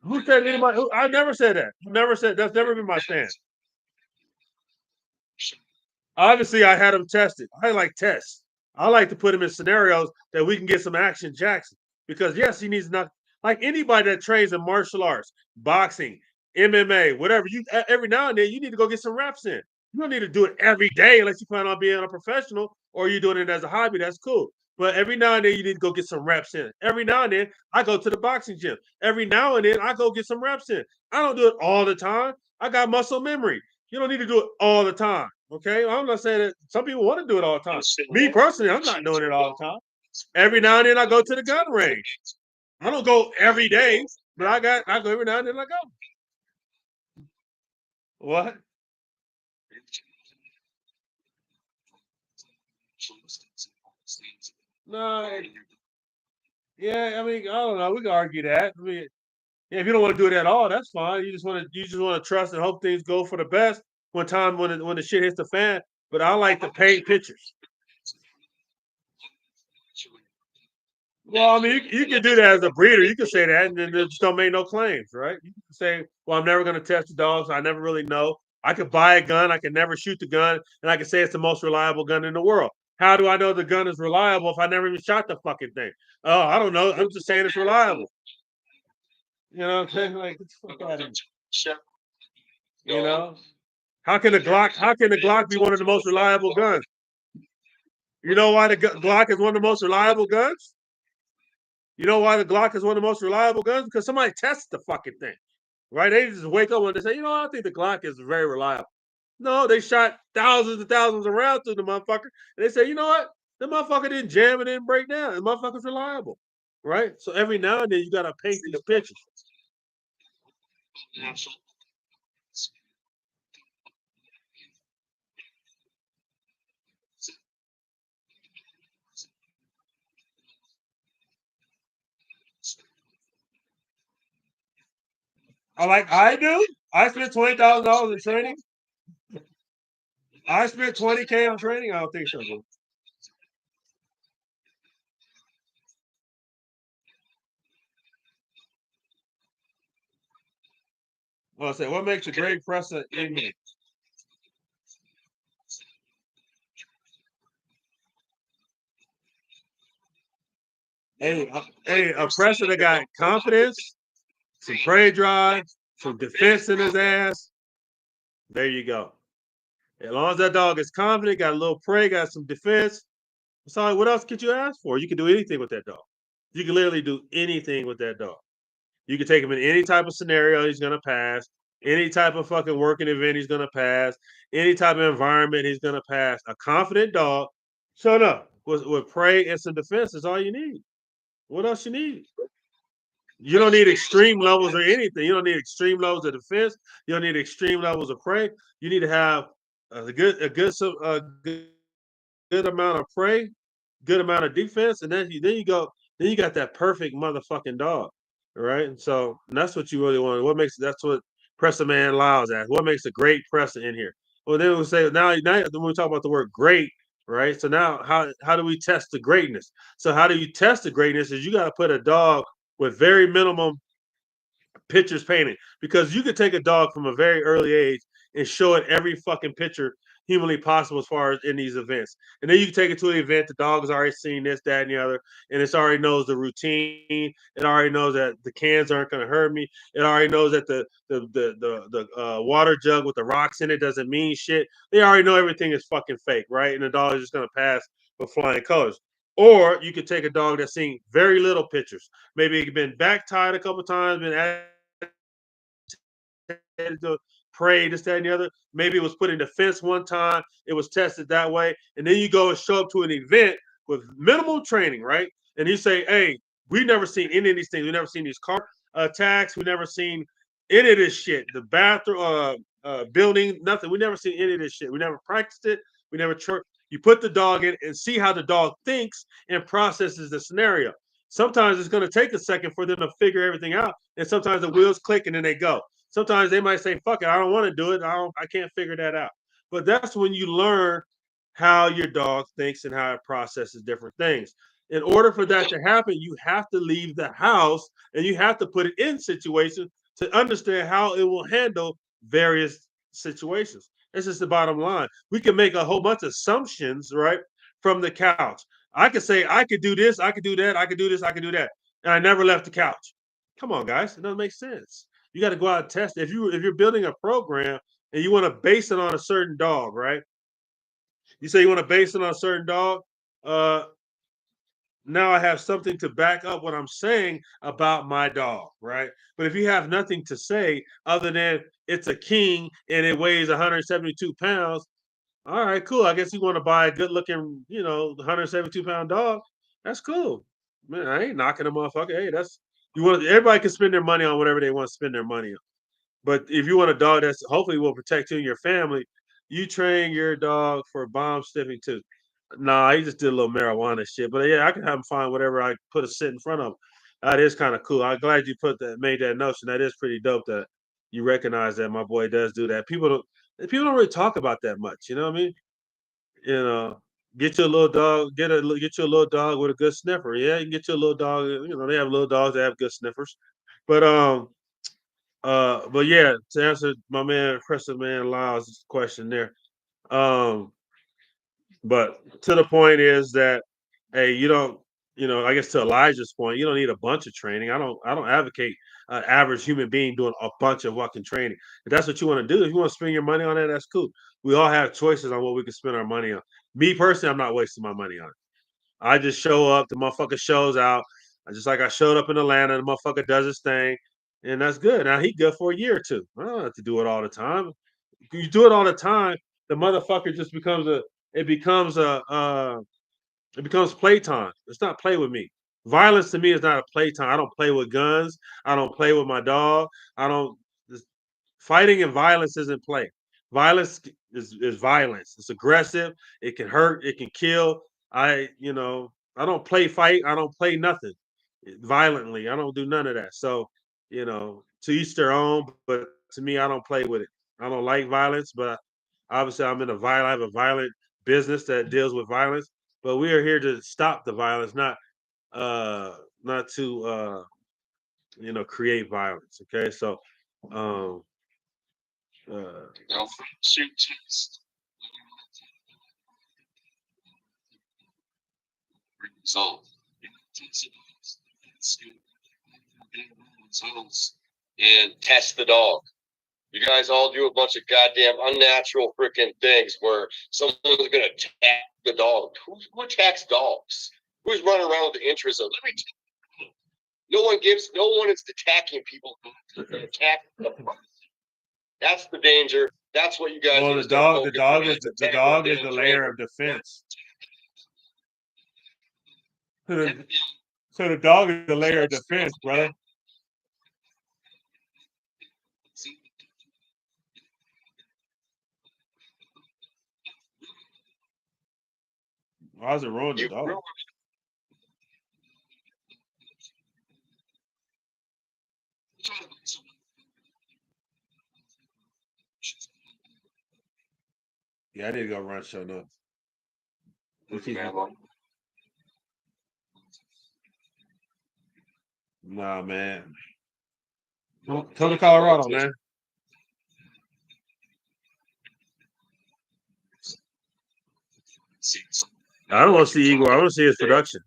Who said anybody? I never said that. Never said that's never been my stance. Obviously, I had him tested. I like tests. I like to put him in scenarios that we can get some action Jackson. Because yes, he needs not like anybody that trains in martial arts, boxing, MMA, whatever. You every now and then you need to go get some reps in. You don't need to do it every day unless you plan on being a professional or you're doing it as a hobby. That's cool. But every now and then you need to go get some reps in. Every now and then I go to the boxing gym. Every now and then I go get some reps in. I don't do it all the time. I got muscle memory. You don't need to do it all the time. Okay. I'm not saying that some people want to do it all the time. Me personally, I'm not doing it all the time. Every now and then I go to the gun range. I don't go every day. but I go every now and then. I go. What? No, yeah. I mean, I don't know. We can argue that. I mean, yeah, if you don't want to do it at all, that's fine. You just want to trust and hope things go for the best when the shit hits the fan. But I like to paint pictures. Well, I mean, you can do that as a breeder. You can say that, and then just don't make no claims, right? You can say, "Well, I'm never going to test the dogs. I never really know. I could buy a gun. I can never shoot the gun, and I can say it's the most reliable gun in the world. How do I know the gun is reliable if I never even shot the fucking thing? Oh, I don't know. I'm just saying it's reliable. You know what I'm saying? Like, get the fuck out of here. You know, how can the Glock be one of the most reliable guns? You know why the Glock is one of the most reliable guns? You know why the Glock is one of the most reliable guns? Because somebody tests the fucking thing, right? They just wake up and they say, I think the Glock is very reliable. No, they shot thousands and thousands of rounds through the motherfucker. And they say, you know what? The motherfucker didn't jam, it didn't break down. The motherfucker's reliable, right? So every now and then you got to paint the picture. I do. I spent $20,000 in training. I spent 20K on training. I don't think so. Dude. Well, I say, what makes a great presser in here? Hey, a presser that got confidence, some prey drive, some defense in his ass. There you go. As long as that dog is confident, got a little prey, got some defense. Sorry, what else could you ask for? You can do anything with that dog. You can literally do anything with that dog. You can take him in any type of scenario, he's gonna pass. Any type of fucking working event, he's gonna pass. Any type of environment, he's gonna pass. A confident dog, shut up. With prey and some defense is all you need. What else you need? You don't need extreme levels or anything. You don't need extreme levels of defense. You don't need extreme levels of prey. You need to have a good amount of prey, good amount of defense, and then you got that perfect motherfucking dog, right? So that's what you really want. That's what presser man allows at. What makes a great presser in here? Well, then we'll say now when we talk about the word great, right? So now how do we test the greatness? So how do you test the greatness? Is you got to put a dog with very minimum pictures painted because you could take a dog from a very early age and show it every fucking picture humanly possible as far as in these events. And then you can take it to an event, the dog has already seen this, that, and the other, and it's already knows the routine. It already knows that the cans aren't going to hurt me. It already knows that the water jug with the rocks in it doesn't mean shit. They already know everything is fucking fake, right? And the dog is just going to pass with flying colors. Or you could take a dog that's seen very little pictures. Maybe it's been back tied a couple times, been to pray, this, that, and the other. Maybe it was put in defense one time. It was tested that way. And then you go and show up to an event with minimal training, right? And you say, hey, we never seen any of these things. We never seen these car attacks. We never seen any of this shit. The bathroom, building, nothing. We never seen any of this shit. We never practiced it. We never church. You put the dog in and see how the dog thinks and processes the scenario. Sometimes it's going to take a second for them to figure everything out, and sometimes the wheels click and then they go. Sometimes they might say, "Fuck it, I don't want to do it. I can't figure that out." But that's when you learn how your dog thinks and how it processes different things. In order for that to happen, you have to leave the house and you have to put it in situations to understand how it will handle various situations. This is the bottom line. We can make a whole bunch of assumptions, right, from the couch. I could say, I could do this, I could do that, I could do this, I could do that. And I never left the couch. Come on, guys. It doesn't make sense. You got to go out and test it. If you're building a program and you want to base it on a certain dog, right? You say you want to base it on a certain dog. Uh, Now I have something to back up what I'm saying about my dog, right? But if you have nothing to say other than it's a king and it weighs 172 pounds, all right, cool. I guess you want to buy a good looking, 172-pound dog. That's cool. Man, I ain't knocking a motherfucker. Hey, Everybody can spend their money on whatever they want to spend their money on. But if you want a dog that's hopefully will protect you and your family, you train your dog for bomb sniffing too. Nah, he just did a little marijuana shit. But yeah, I can have him find whatever I put a sit in front of him. That is kind of cool. I'm glad you made that notion. That is pretty dope that you recognize that my boy does do that. People don't really talk about that much. You know what I mean? You know, get you a little dog, get you a little dog with a good sniffer. Yeah, you can get you a little dog. You know, they have little dogs that have good sniffers. But but yeah, to answer my man, Preston Man Lyles' question there. Um, but to the point is that, hey, you don't, I guess to Elijah's point, you don't need a bunch of training. I don't advocate an average human being doing a bunch of fucking training. If that's what you want to do, if you want to spend your money on that, that's cool. We all have choices on what we can spend our money on. Me personally, I'm not wasting my money on it. I just show up, the motherfucker shows out. Just like I showed up in Atlanta, the motherfucker does his thing, and that's good. Now he good for a year or two. I don't have to do it all the time. If you do it all the time, the motherfucker just it becomes it becomes playtime. It's not play with me. Violence to me is not a playtime. I don't play with guns. I don't play with my dog. I don't. Fighting and violence isn't play. Violence is violence. It's aggressive. It can hurt. It can kill. I don't play fight. I don't play nothing violently. I don't do none of that. So, to each their own. But to me, I don't play with it. I don't like violence, but obviously, I have a violent business that deals with violence. But we are here to stop the violence, uh, not to create violence. Okay, so um, uh, Shoot. Result. And test the dog. You guys all do a bunch of goddamn unnatural freaking things where someone's going to attack the dog. Who attacks dogs? Who's running around with the interest of? No one is attacking people. Attack. That's the danger. That's what you guys. well, the dog is the layer of defense. So the dog is the layer of defense, brother. Why does it ruin the dog? Yeah, I need to go run show notes. Nah, man. Come to Colorado, man. I don't want to see Igor. I want to see his production.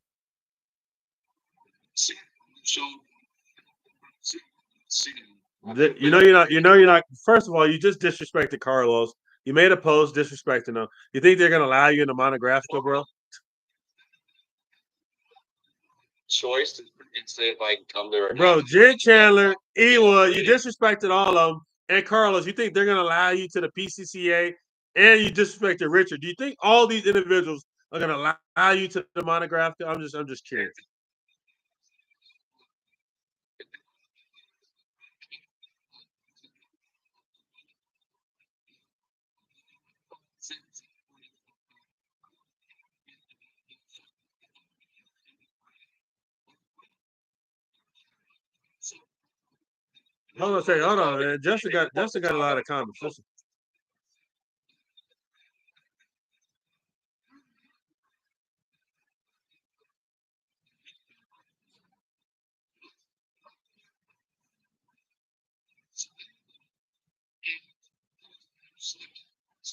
You're not. First of all, you just disrespected Carlos. You made a post disrespecting him. You think they're gonna allow you in the Monographica, bro? Choice and say if I can come there. Bro, Jen Chandler, Ewa, you disrespected all of them. And Carlos, you think they're gonna allow you to the PCCA? And you disrespected Richard. Do you think all these individuals are gonna allow you to the Monographica? I'm just curious. Hold on a second. Hold on, man. Justin got a lot of comments. Listen.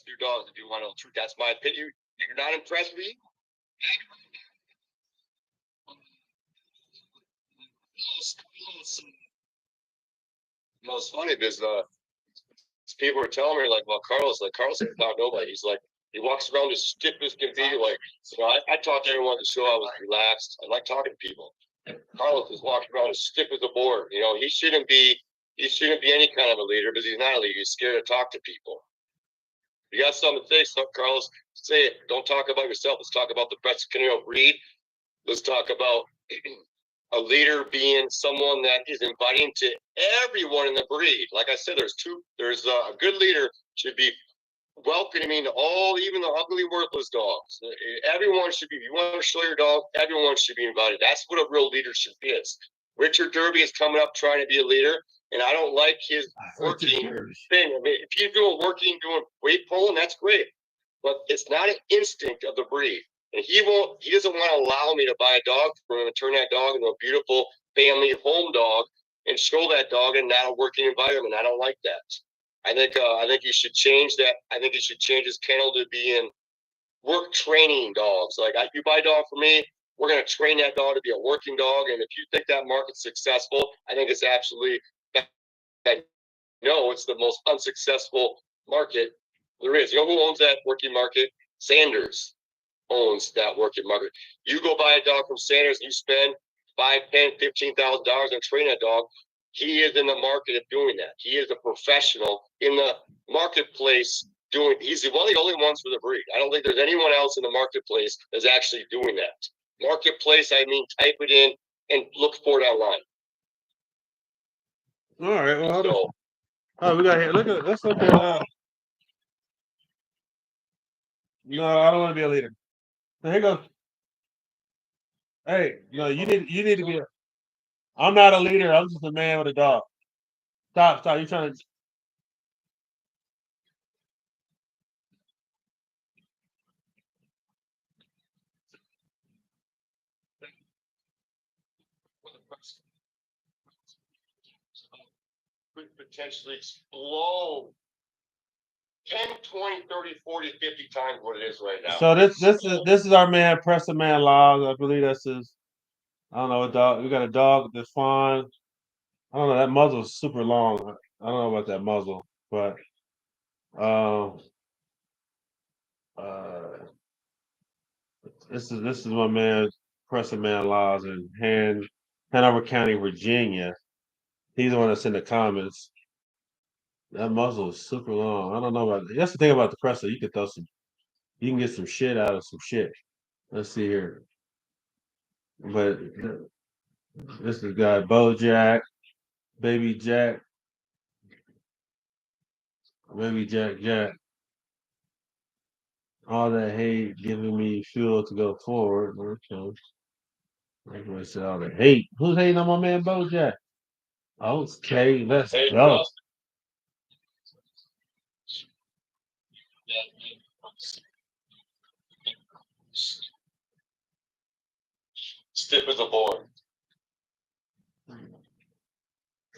Your dogs, if you want to know the truth, that's my opinion. You're not impressed with me? You know, it's funny because people are telling me like, well, Carlos is not nobody. He's like, he walks around as stiff as can be. Like, I talk to everyone at the show. I was relaxed. I like talking to people. Carlos is walking around as stiff as a board. You know, he shouldn't be any kind of a leader because he's not a leader. He's scared to talk to people. You got something to say, Carlos? Say it. Don't talk about yourself. Let's talk about the best canary breed. Let's talk about a leader being someone that is inviting to everyone in the breed. Like I said, there's a good leader should be welcoming all, even the ugly, worthless dogs. Everyone should be. If you want to show your dog, everyone should be invited. That's what a real leadership is. Richard Derby is coming up trying to be a leader, and I don't like his working thing. I mean, if he's doing weight pulling, that's great, but it's not an instinct of the breed. And he doesn't want to allow me to buy a dog from him and turn that dog into a beautiful family home dog and show that dog in not a working environment. I don't like that. I think he should change that. I think he should change his kennel to being work training dogs. Like, you buy a dog from me, we're going to train that dog to be a working dog. And if you think that market's successful, I think it's absolutely no. It's the most unsuccessful market there is. You know who owns that working market? Sanders owns that working market. You go buy a dog from Sanders, you spend $5,000, $10,000, $15,000 on training a dog. He is in the market of doing that. He is a professional in the marketplace doing. He's one of the only ones for the breed. I don't think there's anyone else in the marketplace that's actually doing that. Marketplace, I mean, type it in and look for it online. All right. Well, so, we got here. Let's look at. No, I don't want to be a leader. So here goes. Hey, no, you need to be. I'm not a leader. I'm just a man with a dog. Stop! You trying to? Could potentially explode 10, 20, 30, 40, 50 times what it is right now. So this is our man Preston Man Laws. I believe that's his. I don't know what dog. We got a dog that's fine. I don't know. That muzzle's super long. I don't know about that muzzle, but um, uh, this is my man Preston Man Laws in Hanover County, Virginia. He's the one that's in the comments. That muzzle is super long. I don't know about. That's the thing about the presser. You can get some shit out of some shit. Let's see here. But this is guy Bojack, Baby Jack, Baby Jack. All that hate giving me fuel to go forward. Okay. Everybody said all the hate. Who's hating on my man Bojack? Okay, let's go. Stiff as a board.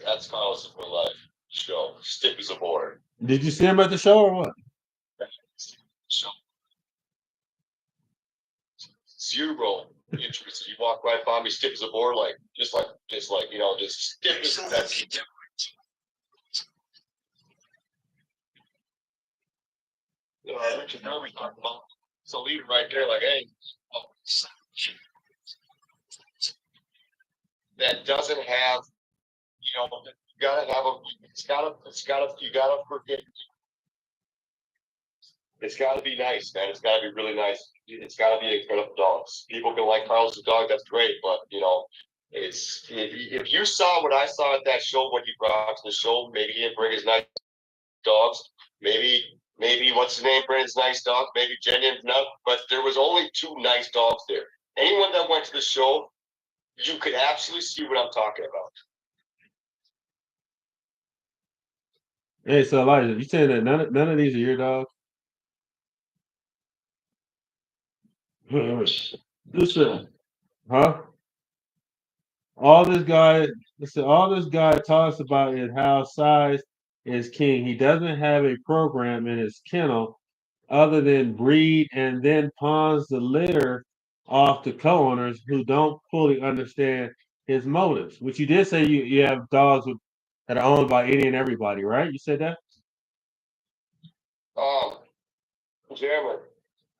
That's Carlos for life show. Stiff as a board. Did you see him at the show or what? Zero interest. You walk right by me, stiff as a board, just stiff as that's. Richard Derby talking about it's a leader right there, hey, that doesn't have, you gotta have it's gotta be nice, man. It's gotta be really nice. It's gotta be incredible dogs. People can like Carlos's dog, that's great, but if you saw what I saw at that show, what he brought to the show, maybe he didn't bring his nice dogs. Maybe what's his name, Brandon's nice dog. Maybe Jen didn't know, but there was only 2 nice dogs there. Anyone that went to the show, you could absolutely see what I'm talking about. Hey, so Elijah, you saying that none of these are your dogs? Listen, huh? All this guy talks about is how size is king. He doesn't have a program in his kennel other than breed and then pawns the litter off to co-owners who don't fully understand his motives. Which you did say you have dogs that are owned by any and everybody, right? You said that? Jeremy,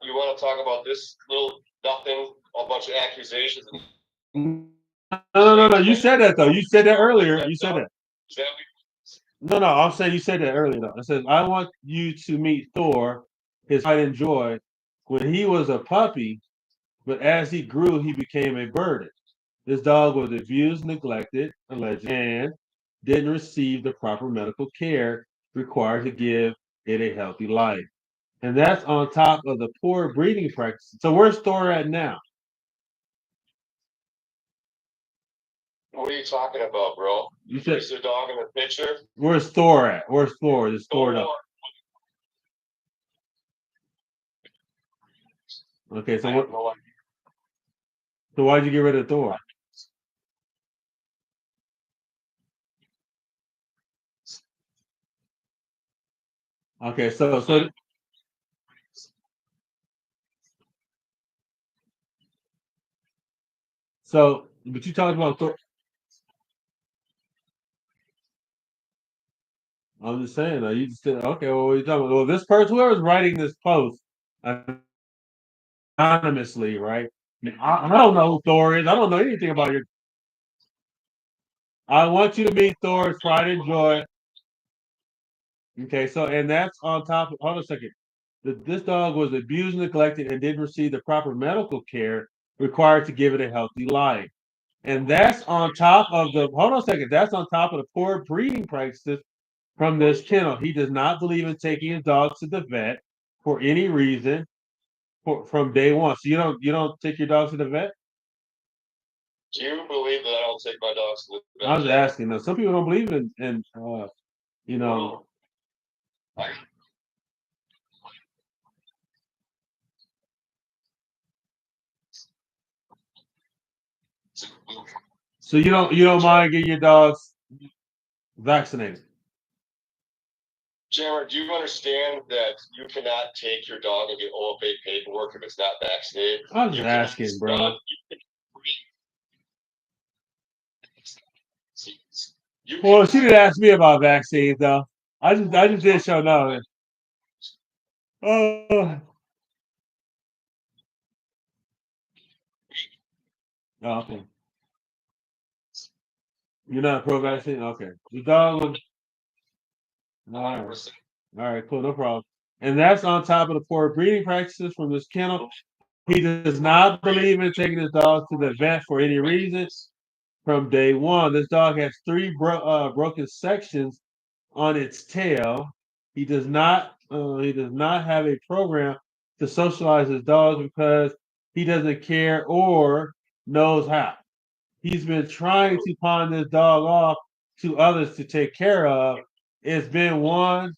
you want to talk about this little nothing, a bunch of accusations? No. You said that though. You said that earlier. You said that. No. I'm saying you said that earlier though. I said I want you to meet Thor, his pride and joy, when he was a puppy, but as he grew, he became a burden. This dog was abused, neglected, allegedly, and didn't receive the proper medical care required to give it a healthy life. And that's on top of the poor breeding practices. So where's Thor at now? What are you talking about, bro? You said Is the dog in the picture? where's Thor at? Where's Thor? This Thor dog. Okay, so what? So why'd you get rid of Thor? Okay, but you talked about Thor. I'm just saying, you just said, okay, well, what are you talking about? Well, this person, whoever's writing this post anonymously, right? I don't know who Thor is. I don't know anything about your. I want you to meet Thor's pride and joy. Okay, so and that's on top of. Hold on a second. This dog was abused, neglected, and didn't receive the proper medical care required to give it a healthy life. And that's on top of the. Hold on a second. That's on top of the poor breeding practices from this kennel. He does not believe in taking his dogs to the vet for any reason from day one. So you don't take your dogs to the vet? Do you believe that I don't take my dogs to the I vet? was asking. Now, some people don't believe in you know. So you don't mind getting your dogs vaccinated? Jammer, do you understand that you cannot take your dog and get OFA paperwork if it's not vaccinated? I was You just can asking, bro. Well, she didn't ask me about vaccines though. I just did show no. Oh, okay. You're not pro vaccine? Okay. The dog was all right. All right, cool, no problem. And that's on top of the poor breeding practices from this kennel. He does not believe in taking his dogs to the vet for any reason. From day one, this dog has three broken sections on its tail. He does not. He does not have a program to socialize his dogs because he doesn't care or knows how. He's been trying to pawn this dog off to others to take care of. It's been one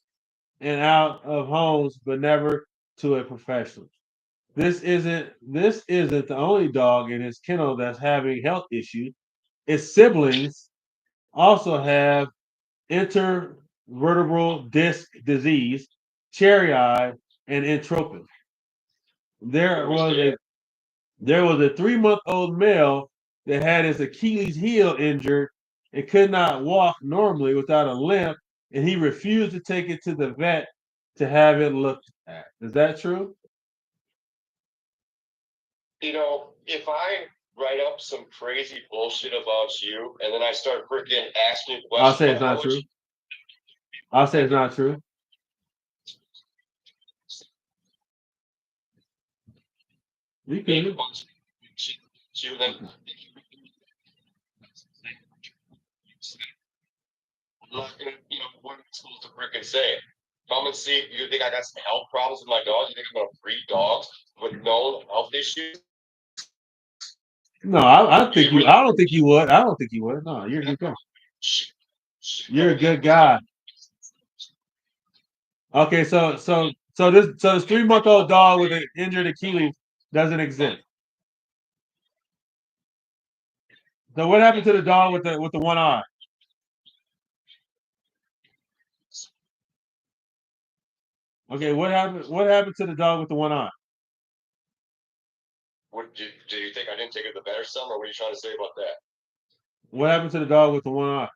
and out of homes, but never to a professional. This isn't the only dog in his kennel that's having health issues. Its siblings also have intervertebral disc disease, cherry eye, and entropy. There was a there was a 3-month-old male that had his Achilles heel injured and could not walk normally without a limp, and he refused to take it to the vet to have it looked at. Is that true? If I write up some crazy bullshit about you and then I start freaking asking you I'll questions say it's about not true. I'll say it's not true. You make a can. bunch of shit, you then I'm not gonna, what am I supposed to freaking say? Come and see. You think I got some health problems with my dogs? You think I'm gonna breed dogs with known health issues? No, I think you. I don't think you would. I don't think you would. No, you're a good guy. You're a good guy. Okay, so this 3-month-old dog with an injured Achilles doesn't exist. So what happened to the dog with the one eye? Okay, what happened to the dog with the one eye? Do you think I didn't take it to the vet or something, or what are you trying to say about that? What happened to the dog with the one eye?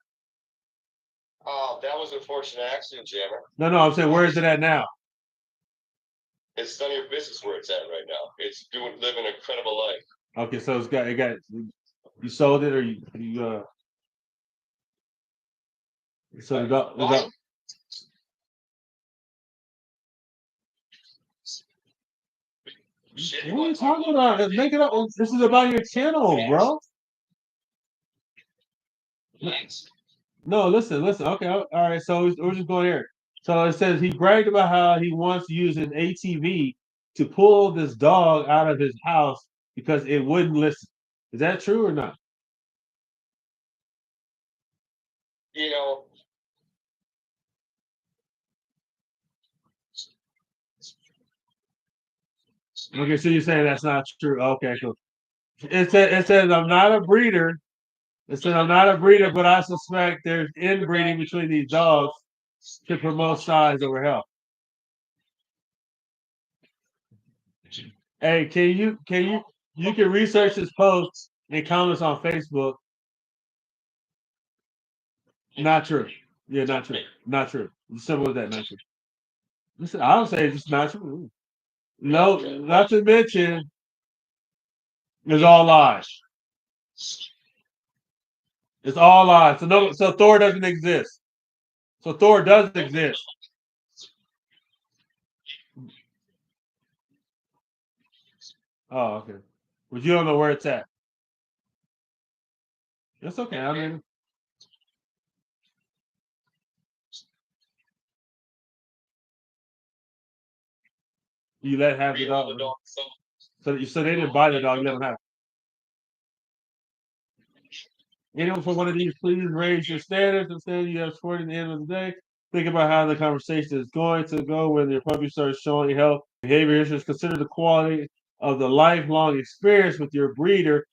Oh, that was an unfortunate accident, Jammer. No, I'm saying where is it at now? It's none of your business where it's at right now. It's living an incredible life. Okay, so it got you sold it or you so the dog Shit, what are you talking about? Let's make it up. This is about your channel, bro. No, listen. Okay, all right. So we're just going here. So it says he bragged about how he wants to use an ATV to pull this dog out of his house because it wouldn't listen. Is that true or not? You know, Okay, so you're saying that's not true. Okay, cool. It says I'm not a breeder. It says I'm not a breeder, but I suspect there's inbreeding between these dogs to promote size over health. Hey, you can research this post and comments on Facebook. Not true. Yeah, not true. Not true. Simple as that. Not true. Listen, I don't say it's just not true. No, not to mention it's all lies. It's all lies. So no, so Thor doesn't exist. So Thor does exist. Oh, okay. But you don't know where it's at. That's okay. I mean, you let have the dog. So they didn't buy the dog. You let them have. Anyone for one of these, please raise your standards. Instead, you have scored at the end of the day. Think about how the conversation is going to go when your puppy starts showing health behavior issues. Consider the quality of the lifelong experience with your breeder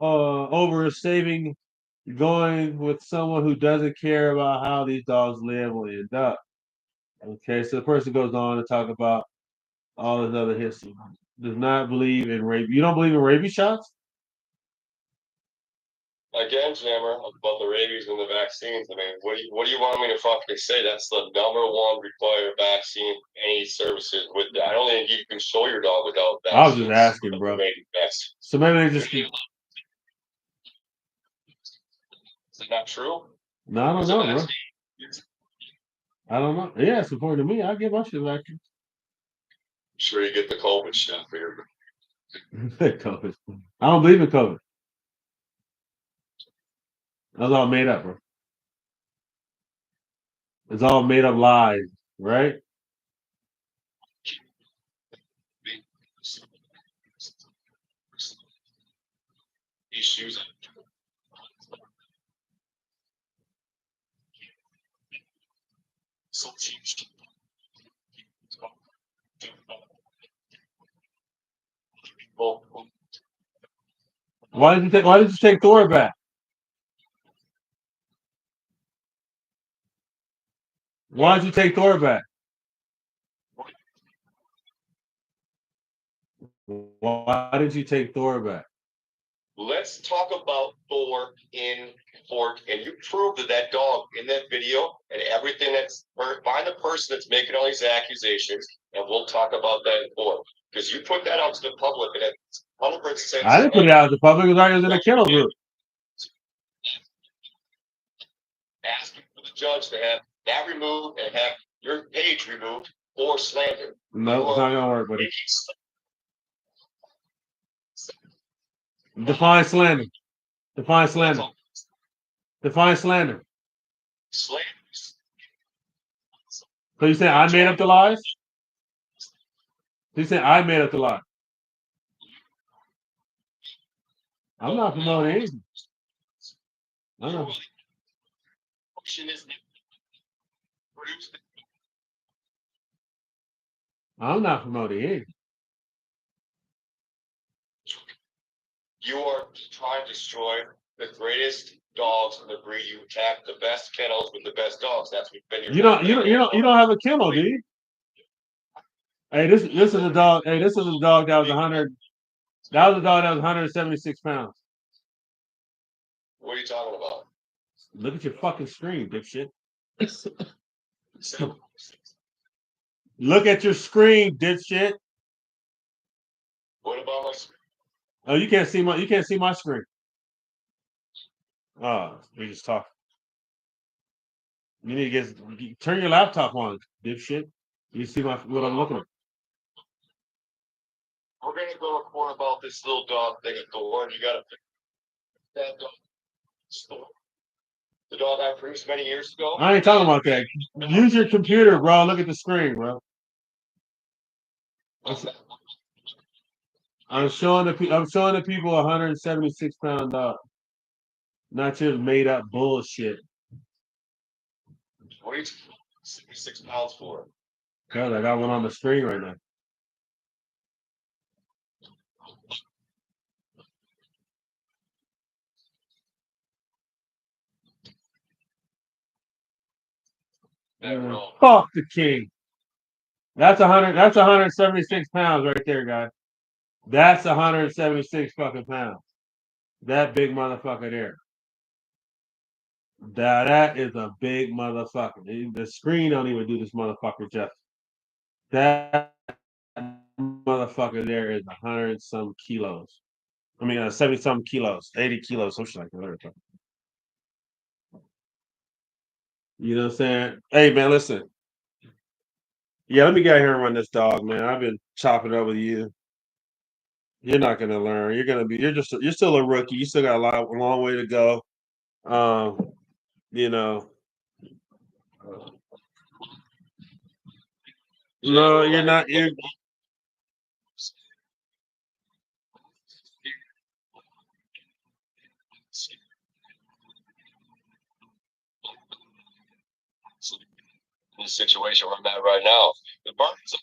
over saving going with someone who doesn't care about how these dogs live or end up. Okay, so the person goes on to talk about all this other history. Does not believe in rabies. You don't believe in rabies shots? again, Jammer, about the rabies and the vaccines. I mean, what do you want me to fucking say? That's the number one required vaccine. Any services with that? I don't think you can show your dog without I was vaccines. just asking, bro. So maybe they just. Is it not true? No, I don't know, bro. I don't know. Yeah, it's important to me. I get my shit back. Sure, you get the COVID shot for your. COVID. I don't believe in COVID. That's all made up, bro. It's all made up lies, right? Issues. So Why did you take Thor back? Why did you take Thor back? Why did you take Thor back? Let's talk about Thor in court, and you proved that dog in that video and everything that's. Find the person that's making all these accusations, and we'll talk about that in court. Because you put that out to the public, and it's 100%. I didn't put it out to the public because I was in a kennel group. Asking for the judge to have that removed and have your page removed for slander. No, it's not gonna work, buddy. Define slander. Define slander. Define slander. Slander. So you saying I made up the lies? You saying I made up the lie? I'm not promoting anything. I'm not. I'm not promoting anything. You are trying to destroy the greatest dogs in the breed. You attack the best kennels with the best dogs. That's what's been your. You don't have a kennel, do you? Hey, this is a dog. Hey, this is a dog that was 100. That was a dog that was 176 pounds. What are you talking about? Look at your fucking screen, dipshit. Look at your screen, dipshit. What about my screen? Oh, you can't see my screen. Oh, we just talk. You need to turn your laptop on, dipshit. You see what I'm looking at. We're gonna go to court about this little dog thing at the war. You gotta that dog store. dog I produced many years ago. I ain't talking about that. Use your computer, bro. Look at the screen, bro. I'm showing the people 176-pound dog, not your made up bullshit. What are you 66 pounds for? Cause I got one on the screen right now. Fuck the king. That's 100. That's 176 pounds right there, guys. That's 176 fucking pounds. That big motherfucker there. That is a big motherfucker. The screen don't even do this motherfucker justice. That motherfucker there is 100 some kilos. I mean, 70 some kilos, 80 kilos, something like that. You know what I'm saying? Hey man, listen. Yeah, let me get out here and run this dog, man. I've been chopping up with you. You're not gonna learn. You're still a rookie. You still got a long way to go. Um, you know. No, you're not. You're In the situation where I'm at right now, the burns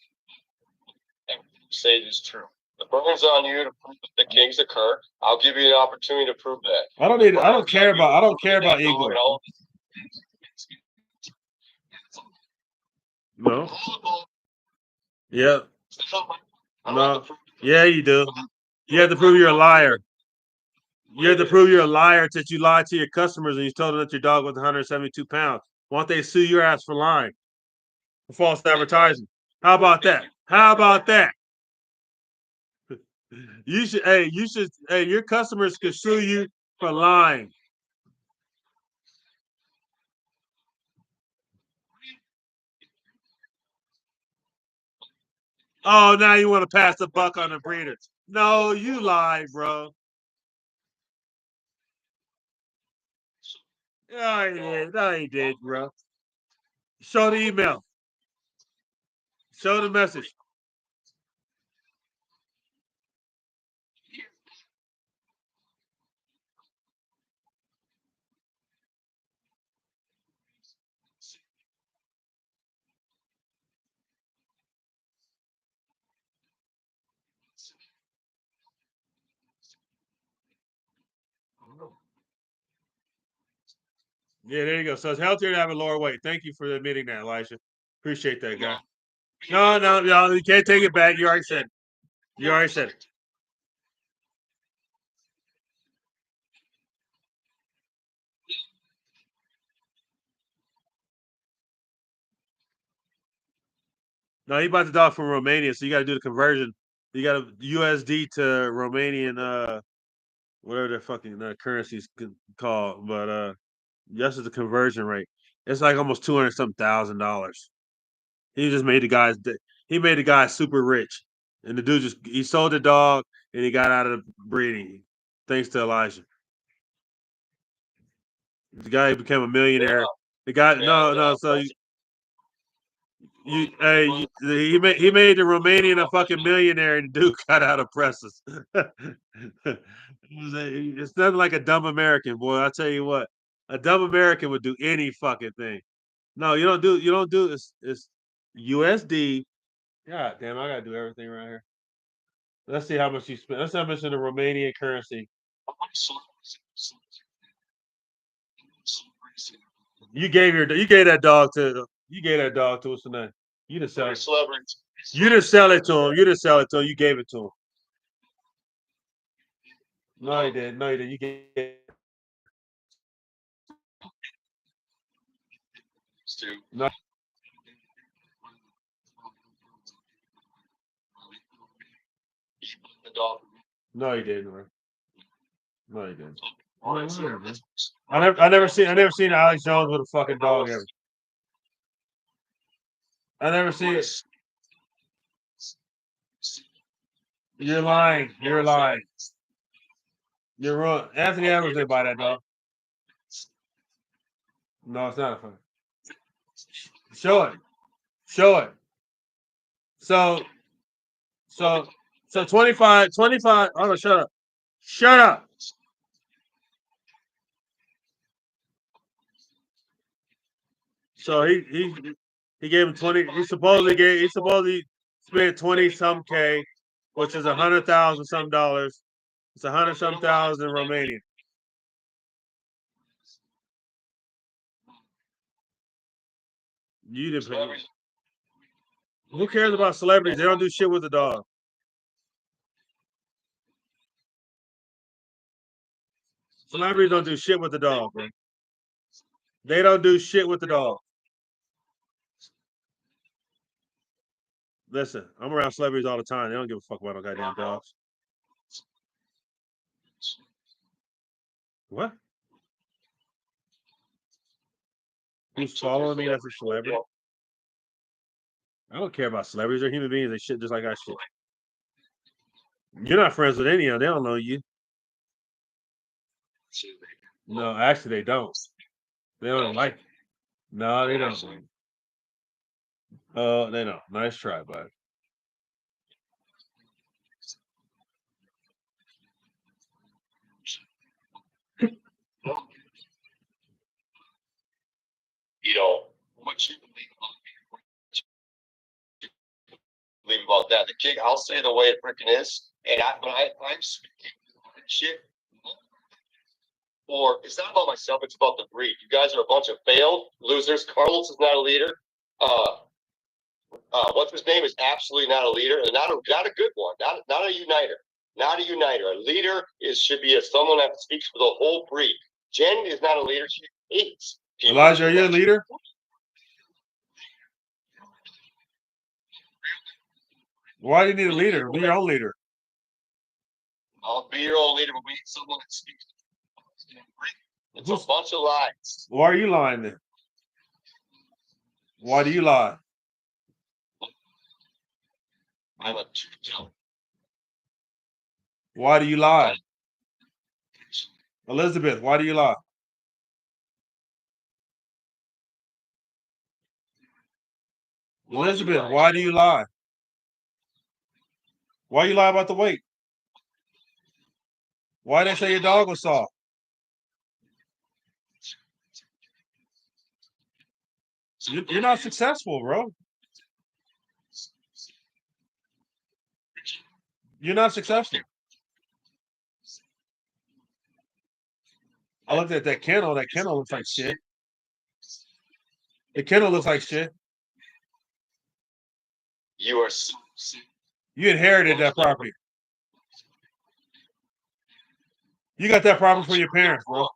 say this true. The burden's on you to prove that the kings occur. I'll give you an opportunity to prove that. I don't care about Igor. No. Yeah. No. Yeah, you do. You have to prove you're a liar. You have to prove you're a liar that you lied to your customers and you told them that your dog was 172 pounds. Why don't they sue your ass for lying? For false advertising. How about that? How about that? Your customers could sue you for lying. Oh, now you want to pass the buck on the breeders. No, you lied, bro. No, he did. No, he did, bro. Show the email. Show the message. Yeah, there you go. So it's healthier to have a lower weight. Thank you for admitting that, Elijah. Appreciate that, guy. No, you can't take it back. You already said it. You already said it. No, he bought the dog from Romania, so you got to do the conversion. You got to USD to Romanian, whatever the fucking currency's called. But that's the conversion rate. It's like almost 200 some $1,000. He just made the guys. He made the guy super rich, and the dude he sold the dog and he got out of breeding, thanks to Elijah. The guy became a millionaire. The guy, no. So he made the Romanian a fucking millionaire, and the dude got out of presses. It's nothing like a dumb American, boy. I tell you what, a dumb American would do any fucking thing. No, you don't do it's USD. God damn, I gotta do everything right here. Let's see how much you spent. Let's see how much in the Romanian currency. You gave that dog to us tonight. You didn't sell it. You didn't sell it to him. You didn't sell it to him. You gave it to him. No, he didn't. No, he didn't. You gave no. No, he didn't. Bro. No, he didn't. I never seen Alex Jones with a fucking dog ever. I never seen it. You're lying. You're lying. You're wrong. Anthony Edwards didn't buy that dog. No, it's not a phone. Show it. Show it. So 25. Oh no, shut up. Shut up. So he gave him 20. He supposedly spent 20 some K, which is 100,000 some dollars. It's 100 some thousand Romanian. You didn't pay. Who cares about celebrities? They don't do shit with the dog. Celebrities don't do shit with the dog, bro. They don't do shit with the dog. Listen, I'm around celebrities all the time. They don't give a fuck about no goddamn dogs. What? Who's following me? That's a celebrity. I don't care about celebrities. They're human beings. They shit just like I shit. You're not friends with any of them. They don't know you. No, actually, they don't. They don't like. No, they don't. They don't. Nice try, bud. What you believe about that? The king, I'll say the way it freaking is, and I'm speaking shit. Or it's not about myself; it's about the breed. You guys are a bunch of failed losers. Carlos is not a leader. What's his name is absolutely not a leader, and not a good one. Not a uniter. Not a uniter. A leader should be someone that speaks for the whole breed. Jen is not a leader. She hates people. Elijah, are you a leader? Why do you need a leader? Be your own leader. I'll be your own leader, but we need someone that speaks. It's a bunch of lies. Why are you lying then? Why do you lie? I'm a truth teller. Why do you lie? Elizabeth, why do you lie? Elizabeth, why do you lie? Why you lie about the weight? Why did they say your dog was soft? You're not successful, bro. You're not successful. I looked at that kennel. That kennel looks like shit. The kennel looks like shit. You are so sick. You inherited that property. You got that property from your parents, bro.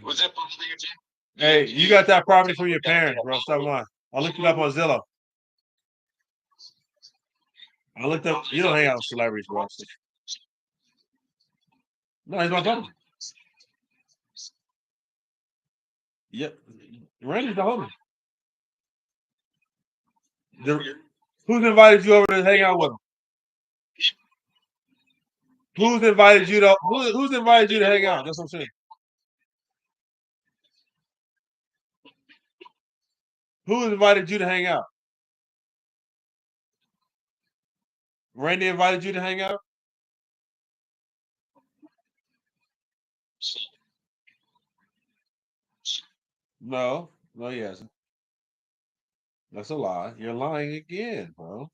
Was that Hey, you got that property from your parents, bro. Stop lying. I looked it up on Zillow. I looked up. You don't hang out with celebrities, bro. No, he's my brother. Yep. Randy's the homie. Who's invited you over to hang out with him? Who's invited you to hang out? That's what I'm saying. Who invited you to hang out? Randy invited you to hang out? No, he hasn't. That's a lie. You're lying again, bro.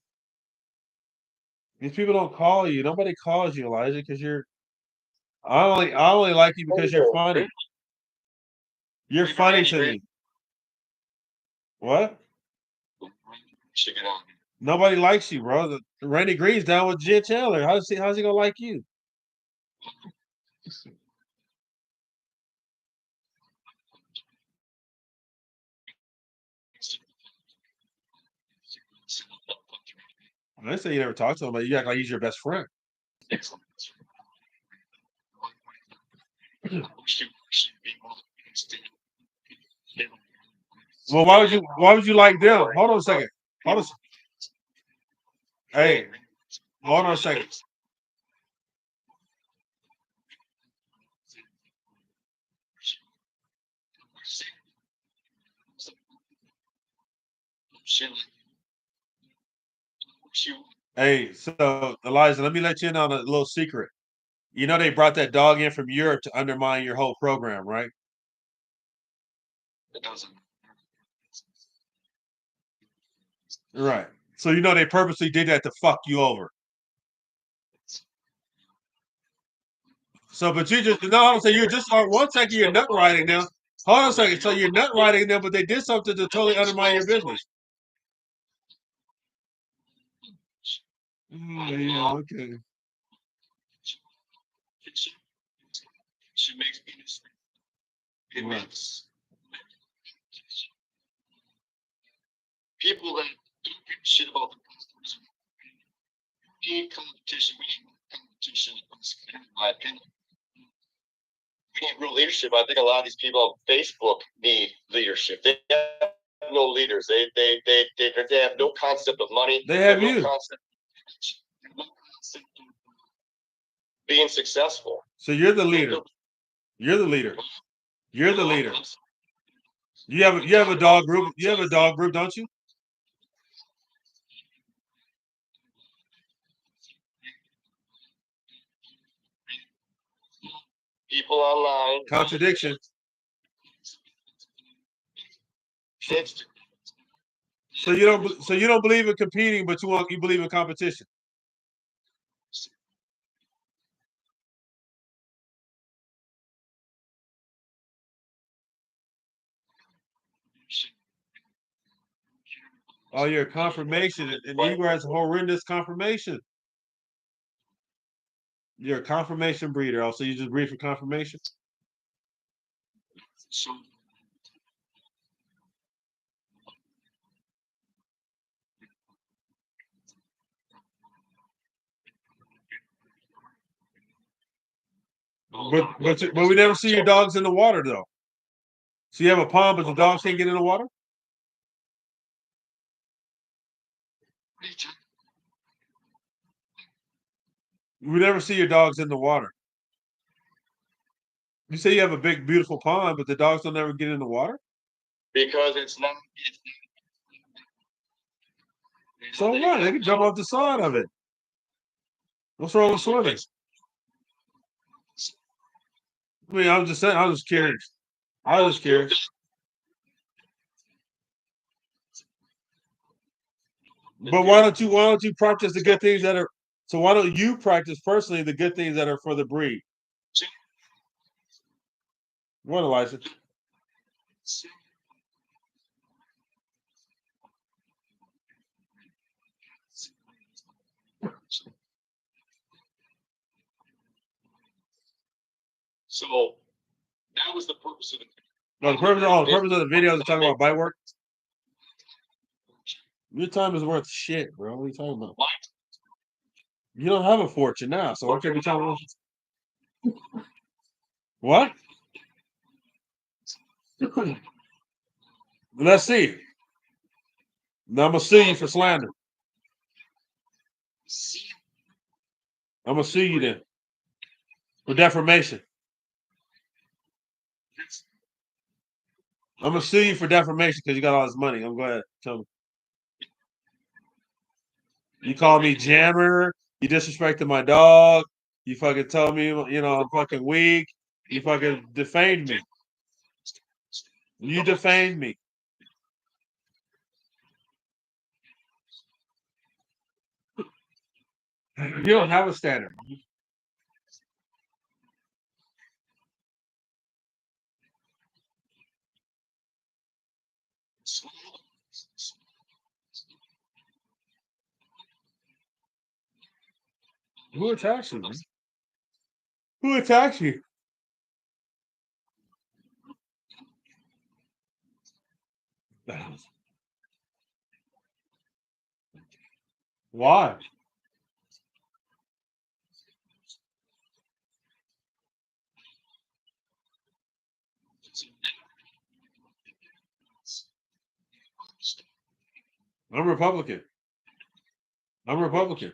These people don't call you. Nobody calls you, Elijah, because you're. I only like you because you're funny. You're funny to me. What? Nobody likes you, bro. Randy Green's down with Jen Chandler. How's he gonna like you? I didn't say you never talked to him, but you act like he's your best friend. Well, why would you like them? Hold on a second. Hey, hold on a second. Hey, so Elijah, let me let you in on a little secret. You know they brought that dog in from Europe to undermine your whole program, right? Right. So you know they purposely did that to fuck you over. So, but you just no, I'm saying you're just on one second you're nut riding them. Hold on a second. So you're nut riding them, but they did something to totally undermine your business. Oh, yeah, okay. Right. People that don't give a shit about the we need competition. We need competition, in my opinion. We need real leadership. I think a lot of these people on Facebook need leadership. They have no leaders. They have no concept of money. They have no you. concept of being successful. So you're the leader. You're the leader. You're the leader. You have a dog group. You have a dog group, don't you? People online. Contradiction. So you don't believe in competing, but you believe in competition. Oh, you're a confirmation, and you guys horrendous confirmation. You're a confirmation breeder. Also, you just breed for confirmation. But we never see your dogs in the water though. So you have a pond, but the dogs can't get in the water. We never see your dogs in the water. You say you have a big, beautiful pond, but the dogs don't ever get in the water. Because it's not. So what? They can jump off the side of it. What's wrong with swimming? I mean, I'm just saying. I was curious. I was curious. But why don't you practice the good things that are? So why don't you practice personally the good things that are for the breed? What, Elijah? So that was the purpose of it. No, the purpose of the video is to talk about bite work. Your time is worth shit, bro. What are you talking about? You don't have a fortune now, so what can you tell me? What? Let's see. Now I'm gonna sue you for slander. I'm gonna sue you then for defamation. I'm gonna sue you for defamation because you got all this money. I'm glad. Tell me. You call me jammer. You disrespected my dog. You fucking told me, I'm fucking weak. You fucking defamed me. You defamed me. You don't have a standard. Who attacks you, man? Who attacks you? Why? I'm Republican. I'm Republican.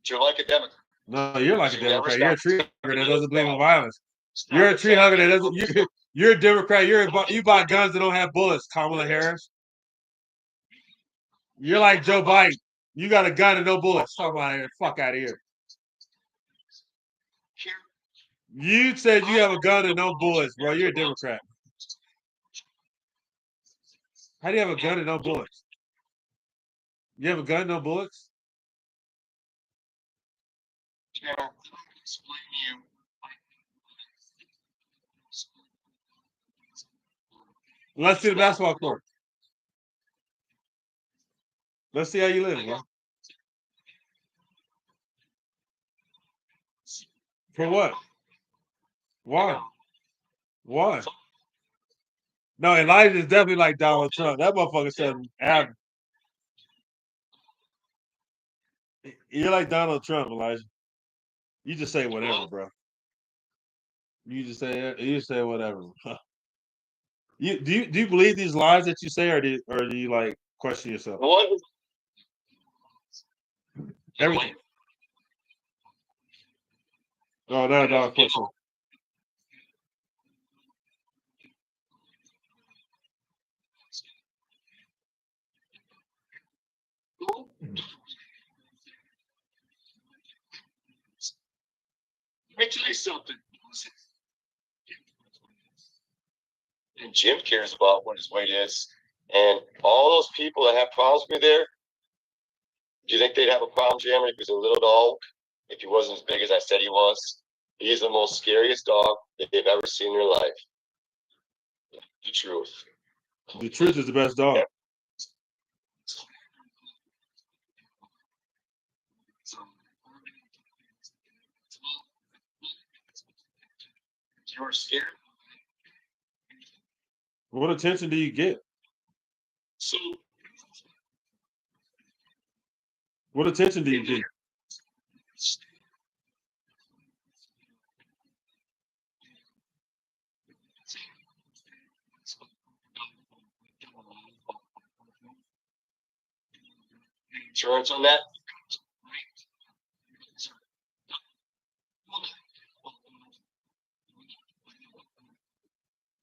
You're like a Democrat. No, you're like a Democrat. You're a tree hugger that doesn't believe in violence. You're a tree hugger that doesn't. You're a Democrat. You buy guns that don't have bullets. Kamala Harris. You're like Joe Biden. You got a gun and no bullets. Talk about it. Fuck out of here. You said you have a gun and no bullets, bro. You're a Democrat. How do you have a gun and no bullets? You have a gun, no bullets? Let's see the basketball court. Let's see how you live, bro. For what? Why? Why? No, Elijah is definitely like Donald Trump. That motherfucker said, "You're like Donald Trump, Elijah. You just say whatever, bro. You just say whatever. Do you believe these lies that you say, or do you like question yourself? What? Everything. Oh, no, question. Let me tell you something. And Jim cares about what his weight is. And all those people that have problems with me there, do you think they'd have a problem, Jim, if he was a little dog? If he wasn't as big as I said he was? He's the most scariest dog that they've ever seen in their life. The truth. The truth is the best dog. Yeah. You were scared? What attention do you get? So What attention do you get? insurance on that?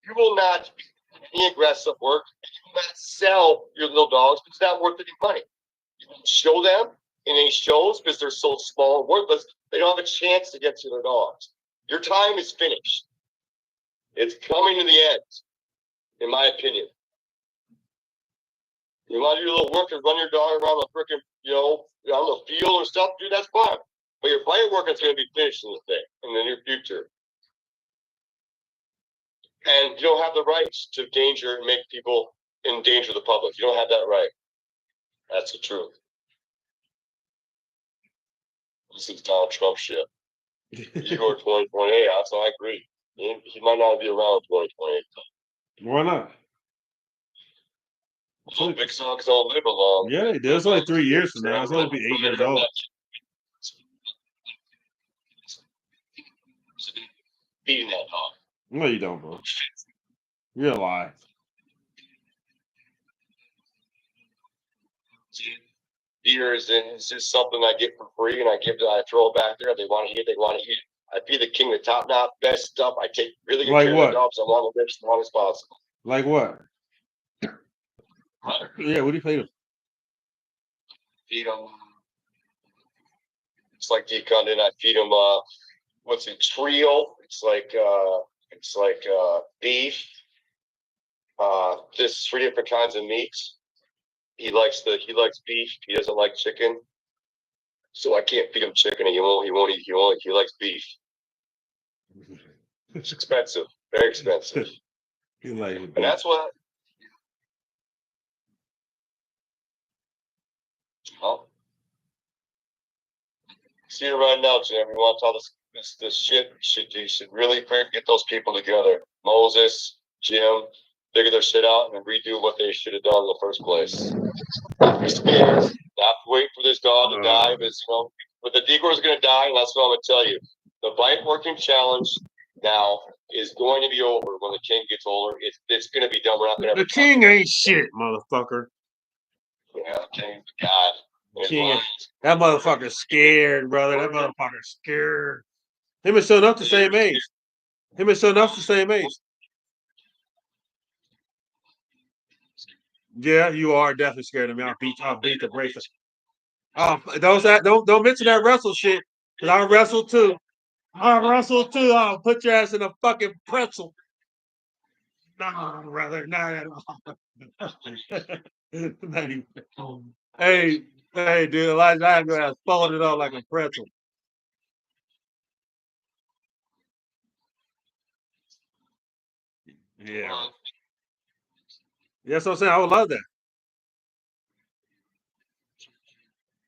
You will not be aggressive work. You will not sell your little dogs because it's not worth any money. You show them in any shows because they're so small and worthless, they don't have a chance to get to their dogs. Your time is finished. It's coming to the end, in my opinion. You want to do a little work and run your dog around the freaking, on the field and stuff, dude, that's fine. But your fight work is going to be finished in the thing in the near future. And you don't have the rights to danger and make people endanger the public. You don't have that right. That's the truth. This is Donald Trump shit. Igor 2028, so I agree. He might not be around 2028. Why not? Well, big songs don't live along. Yeah, they do. It's only 3 years from now. It's only be 8 years old. Beating that dog. No, you don't, bro. You're a lie. Beer is just something I get for free, and I throw it back there. If they want to eat it, they want to eat it. I be the king of the top notch, best stuff. I take really good care of the dogs. I want to live as long as possible. Like what? Yeah, what do you feed them? Feed them. It's like deconding. I feed them. What's it? Trio. It's like beef. There's 3 different kinds of meats. He likes beef. He doesn't like chicken. So I can't feed him chicken. He won't eat. He likes beef. It's expensive. Very expensive. And that's what. Well, see you right now, Jim. You want all this shit? You should really get those people together. Moses, Jim, figure their shit out and redo what they should have done in the first place. Not wait for this dog to die, but the decoy is going to die, and that's what I'm going to tell you. The bite working challenge now is going to be over when the king gets older. It's going to be done. We're not going to. The king ain't shit, motherfucker. Yeah, king, God. King, that motherfucker's scared, brother. That motherfucker's scared. Him and Son Up the same age. Him and Son Up's the same age. Yeah, you are definitely scared of me. I'll beat the brakes. Don't mention that wrestle shit. Cause I wrestle too. I wrestle too. I'll put your ass in a fucking pretzel. No, brother, not at all. Not even. Hey, hey, dude, Elijah, I have your ass folded up like a pretzel. Yeah, that's what I'm saying. I would love that.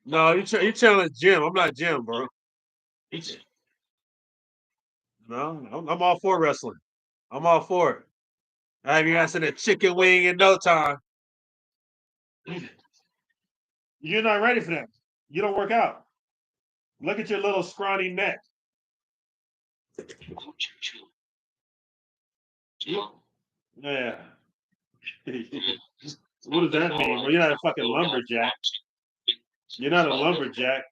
No, you challenge Jim. I'm not Jim, bro. No, I'm all for wrestling. I'm all for it. I have your ass in a chicken wing in no time. You're not ready for that. You don't work out. Look at your little scrawny neck. Yeah. What does that mean? Well, you're not a fucking lumberjack. You're not a lumberjack.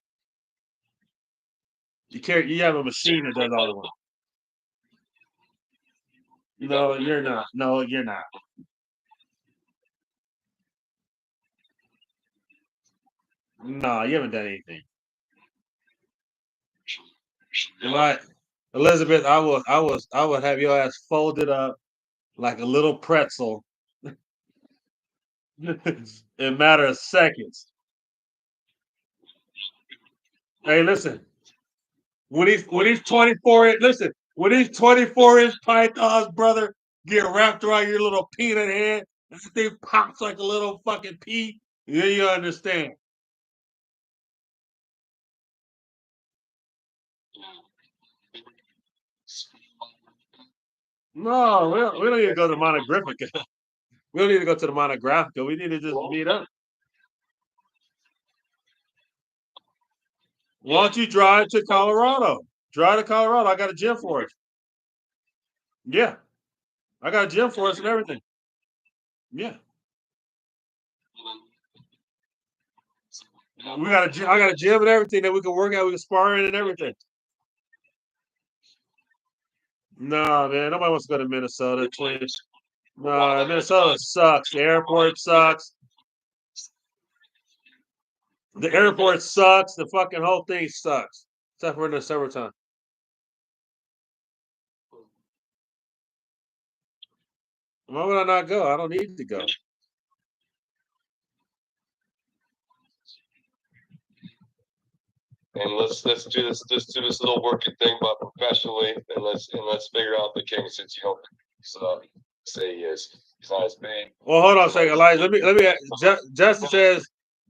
You have a machine that does all the work. No, you're not. No, you're not. No, you haven't done anything. Like Elizabeth, I would have your ass folded up like a little pretzel in a matter of seconds. Hey, listen, when he's 24, listen, when these 24-inch pythons, brother, get wrapped around your little peanut head, and that thing pops like a little fucking pea, then you understand. No, we don't need to go to Monographica. We don't need to go to the Monographica. We need to just meet up. Why don't you drive to Colorado? Drive to Colorado. I got a gym for us. Yeah, I got a gym for us and everything. Yeah, we got a gym. I got a gym and everything that we can work out. We can spar in and everything. No, man, nobody wants to go to Minnesota. Twins. No, Minnesota sucks. The airport sucks. The airport sucks. The fucking whole thing sucks. Except for in the summertime. Why would I not go? I don't need to go. And let's do this little working thing, but professionally, and let's figure out the king since you don't say he is. He's not as big. Well, hold on a second, Elijah. Let me. Justin says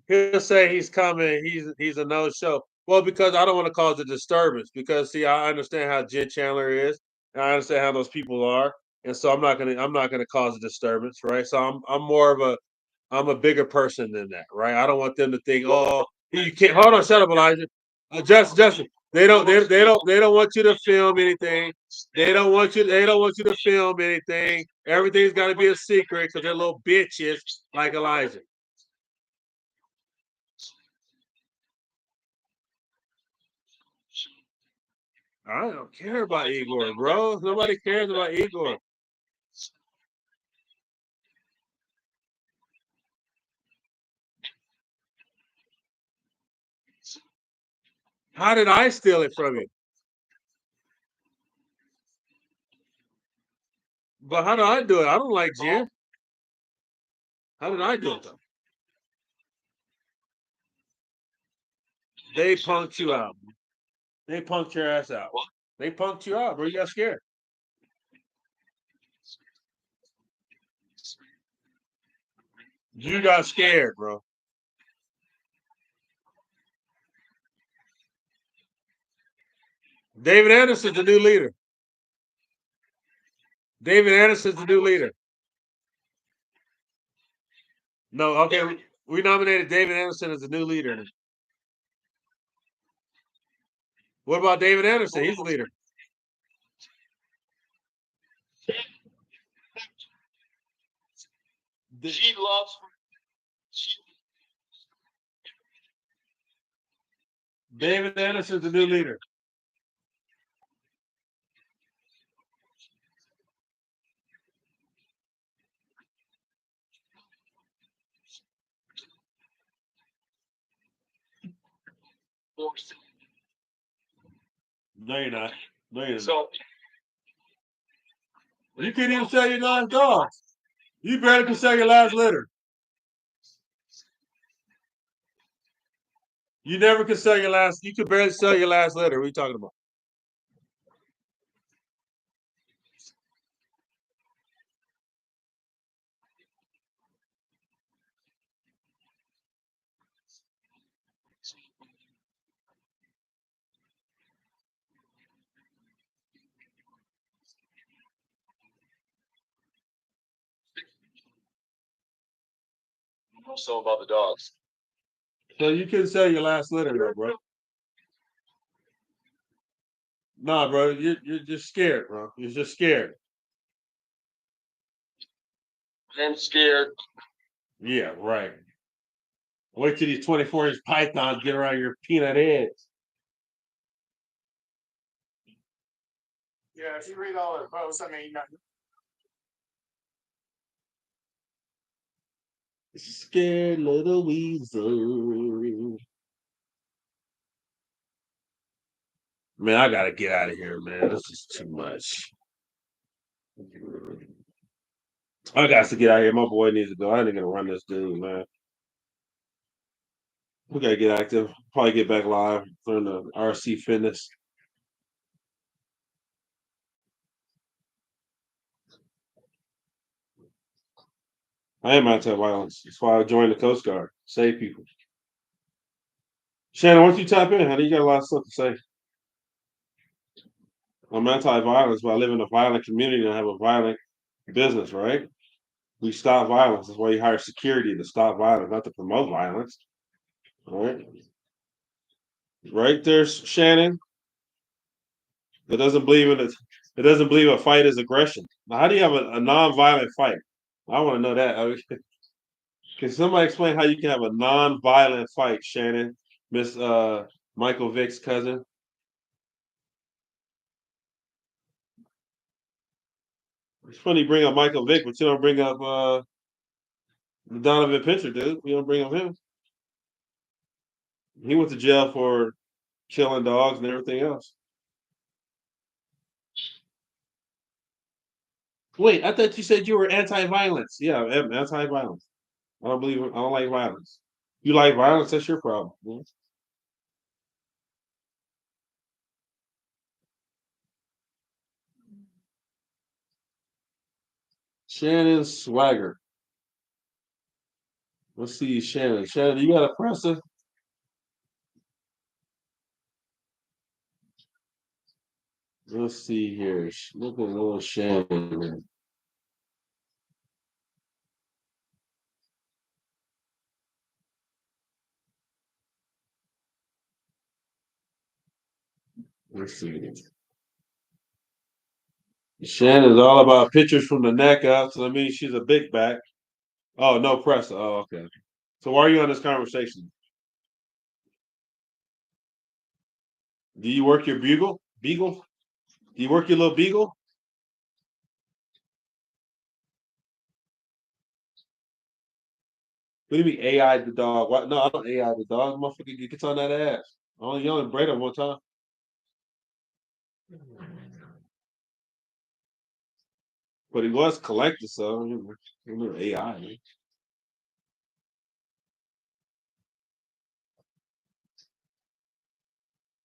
he'll say he's coming. He's a no show. Well, because I don't want to cause a disturbance. Because see, I understand how Jen Chandler is, and I understand how those people are, and so I'm not gonna cause a disturbance, right? So I'm a bigger person than that, right? I don't want them to think, oh, you can't. Hold on, shut up, Elijah. Justin. They don't want you to film anything. They don't want you to film anything. Everything's got to be a secret because they're little bitches like Elijah. I don't care about Igor, bro. Nobody cares about Igor. How did I steal it from you? But how do I do it? I don't like Jen. How did I do it though? They punked you out. They punked your ass out. They punked you out, bro. You got scared. You got scared, bro. David Anderson's the new leader. David Anderson's the new leader. No, okay. We nominated David Anderson as the new leader. What about David Anderson? He's the leader. She loves. She, David Anderson's the new leader. No, you're not. No, you're not. So You can't even sell your last dog. You barely can sell your last litter. You never can sell your last. You can barely sell your last litter. What are you talking about? so about the dogs. So you can sell your last litter, though, bro. Nah, bro, you're just scared, bro. You're just scared. I'm scared. Yeah, right. Wait till these 24-inch pythons get around your peanut heads. Yeah, if you read all their posts, I mean, Scared little weasel. Man, I gotta get out of here, man. This is too much. I got to get out of here. My boy needs to go. I ain't gonna run this dude, man. We gotta get active. Probably get back live during the RC fitness. I am anti-violence. That's why I joined the Coast Guard. Save people. Shannon, why don't you tap in, honey? You got a lot of stuff to say. I'm anti-violence, but I live in a violent community and I have a violent business, right? We stop violence. That's why you hire security to stop violence, not to promote violence. Right? Right there's Shannon. It doesn't believe in it. It doesn't believe a fight is aggression. Now, how do you have a non-violent fight? I want to know that. Can somebody explain how you can have a non-violent fight, Shannon? Miss Michael Vick's cousin. It's funny you bring up Michael Vick, but you don't bring up Donovan Pincher, dude. You don't bring up him. He went to jail for killing dogs and everything else. Wait, I thought you said you were anti-violence. Yeah, I'm anti-violence. I don't believe. I don't like violence. You like violence? That's your problem. Shannon Swagger. Let's see, Shannon. Shannon, you got a presser? Let's see here. Look at little Shannon. Let's see. Shannon's all about pictures from the neck up, so that means she's a big back. Oh, no presser. Oh, okay. So why are you on this conversation? Do you work your bugle? Beagle? Do you work your little beagle? What do you mean AI the dog? What? No, I don't AI the dog. Motherfucker gets on that ass. You only braid him one time. But he was collected, so AI. Man.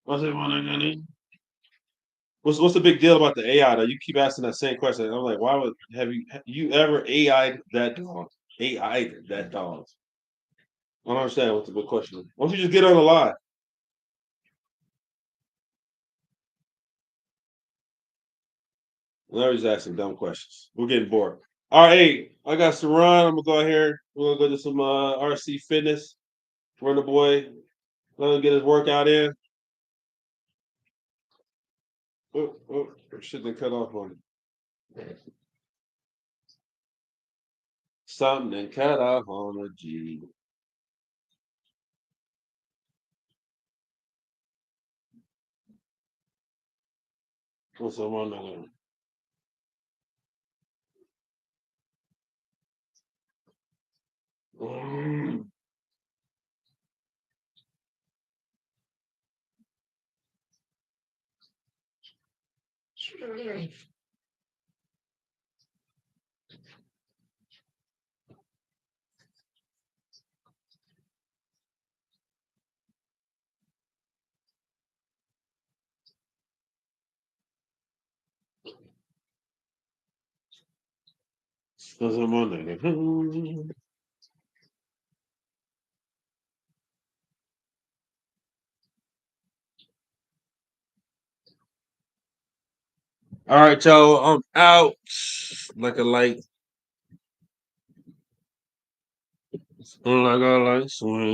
What's it want what's the big deal about the AI though? You keep asking that same question. I'm like, why would have you ever AI'd that dog? AI'd that dog. I don't understand what the big question is. Why don't you just get on the line? Now he's asking dumb questions. We're getting bored. All right, hey, I got to run. I'm gonna go out here. We're gonna go do some RC fitness. Run the boy. Let him get his workout in. Oh, shit, they cut off on it. Something cut off on a G. What's up on that? That's on Monday. All right, y'all. I'm out like a light. Like a light swing.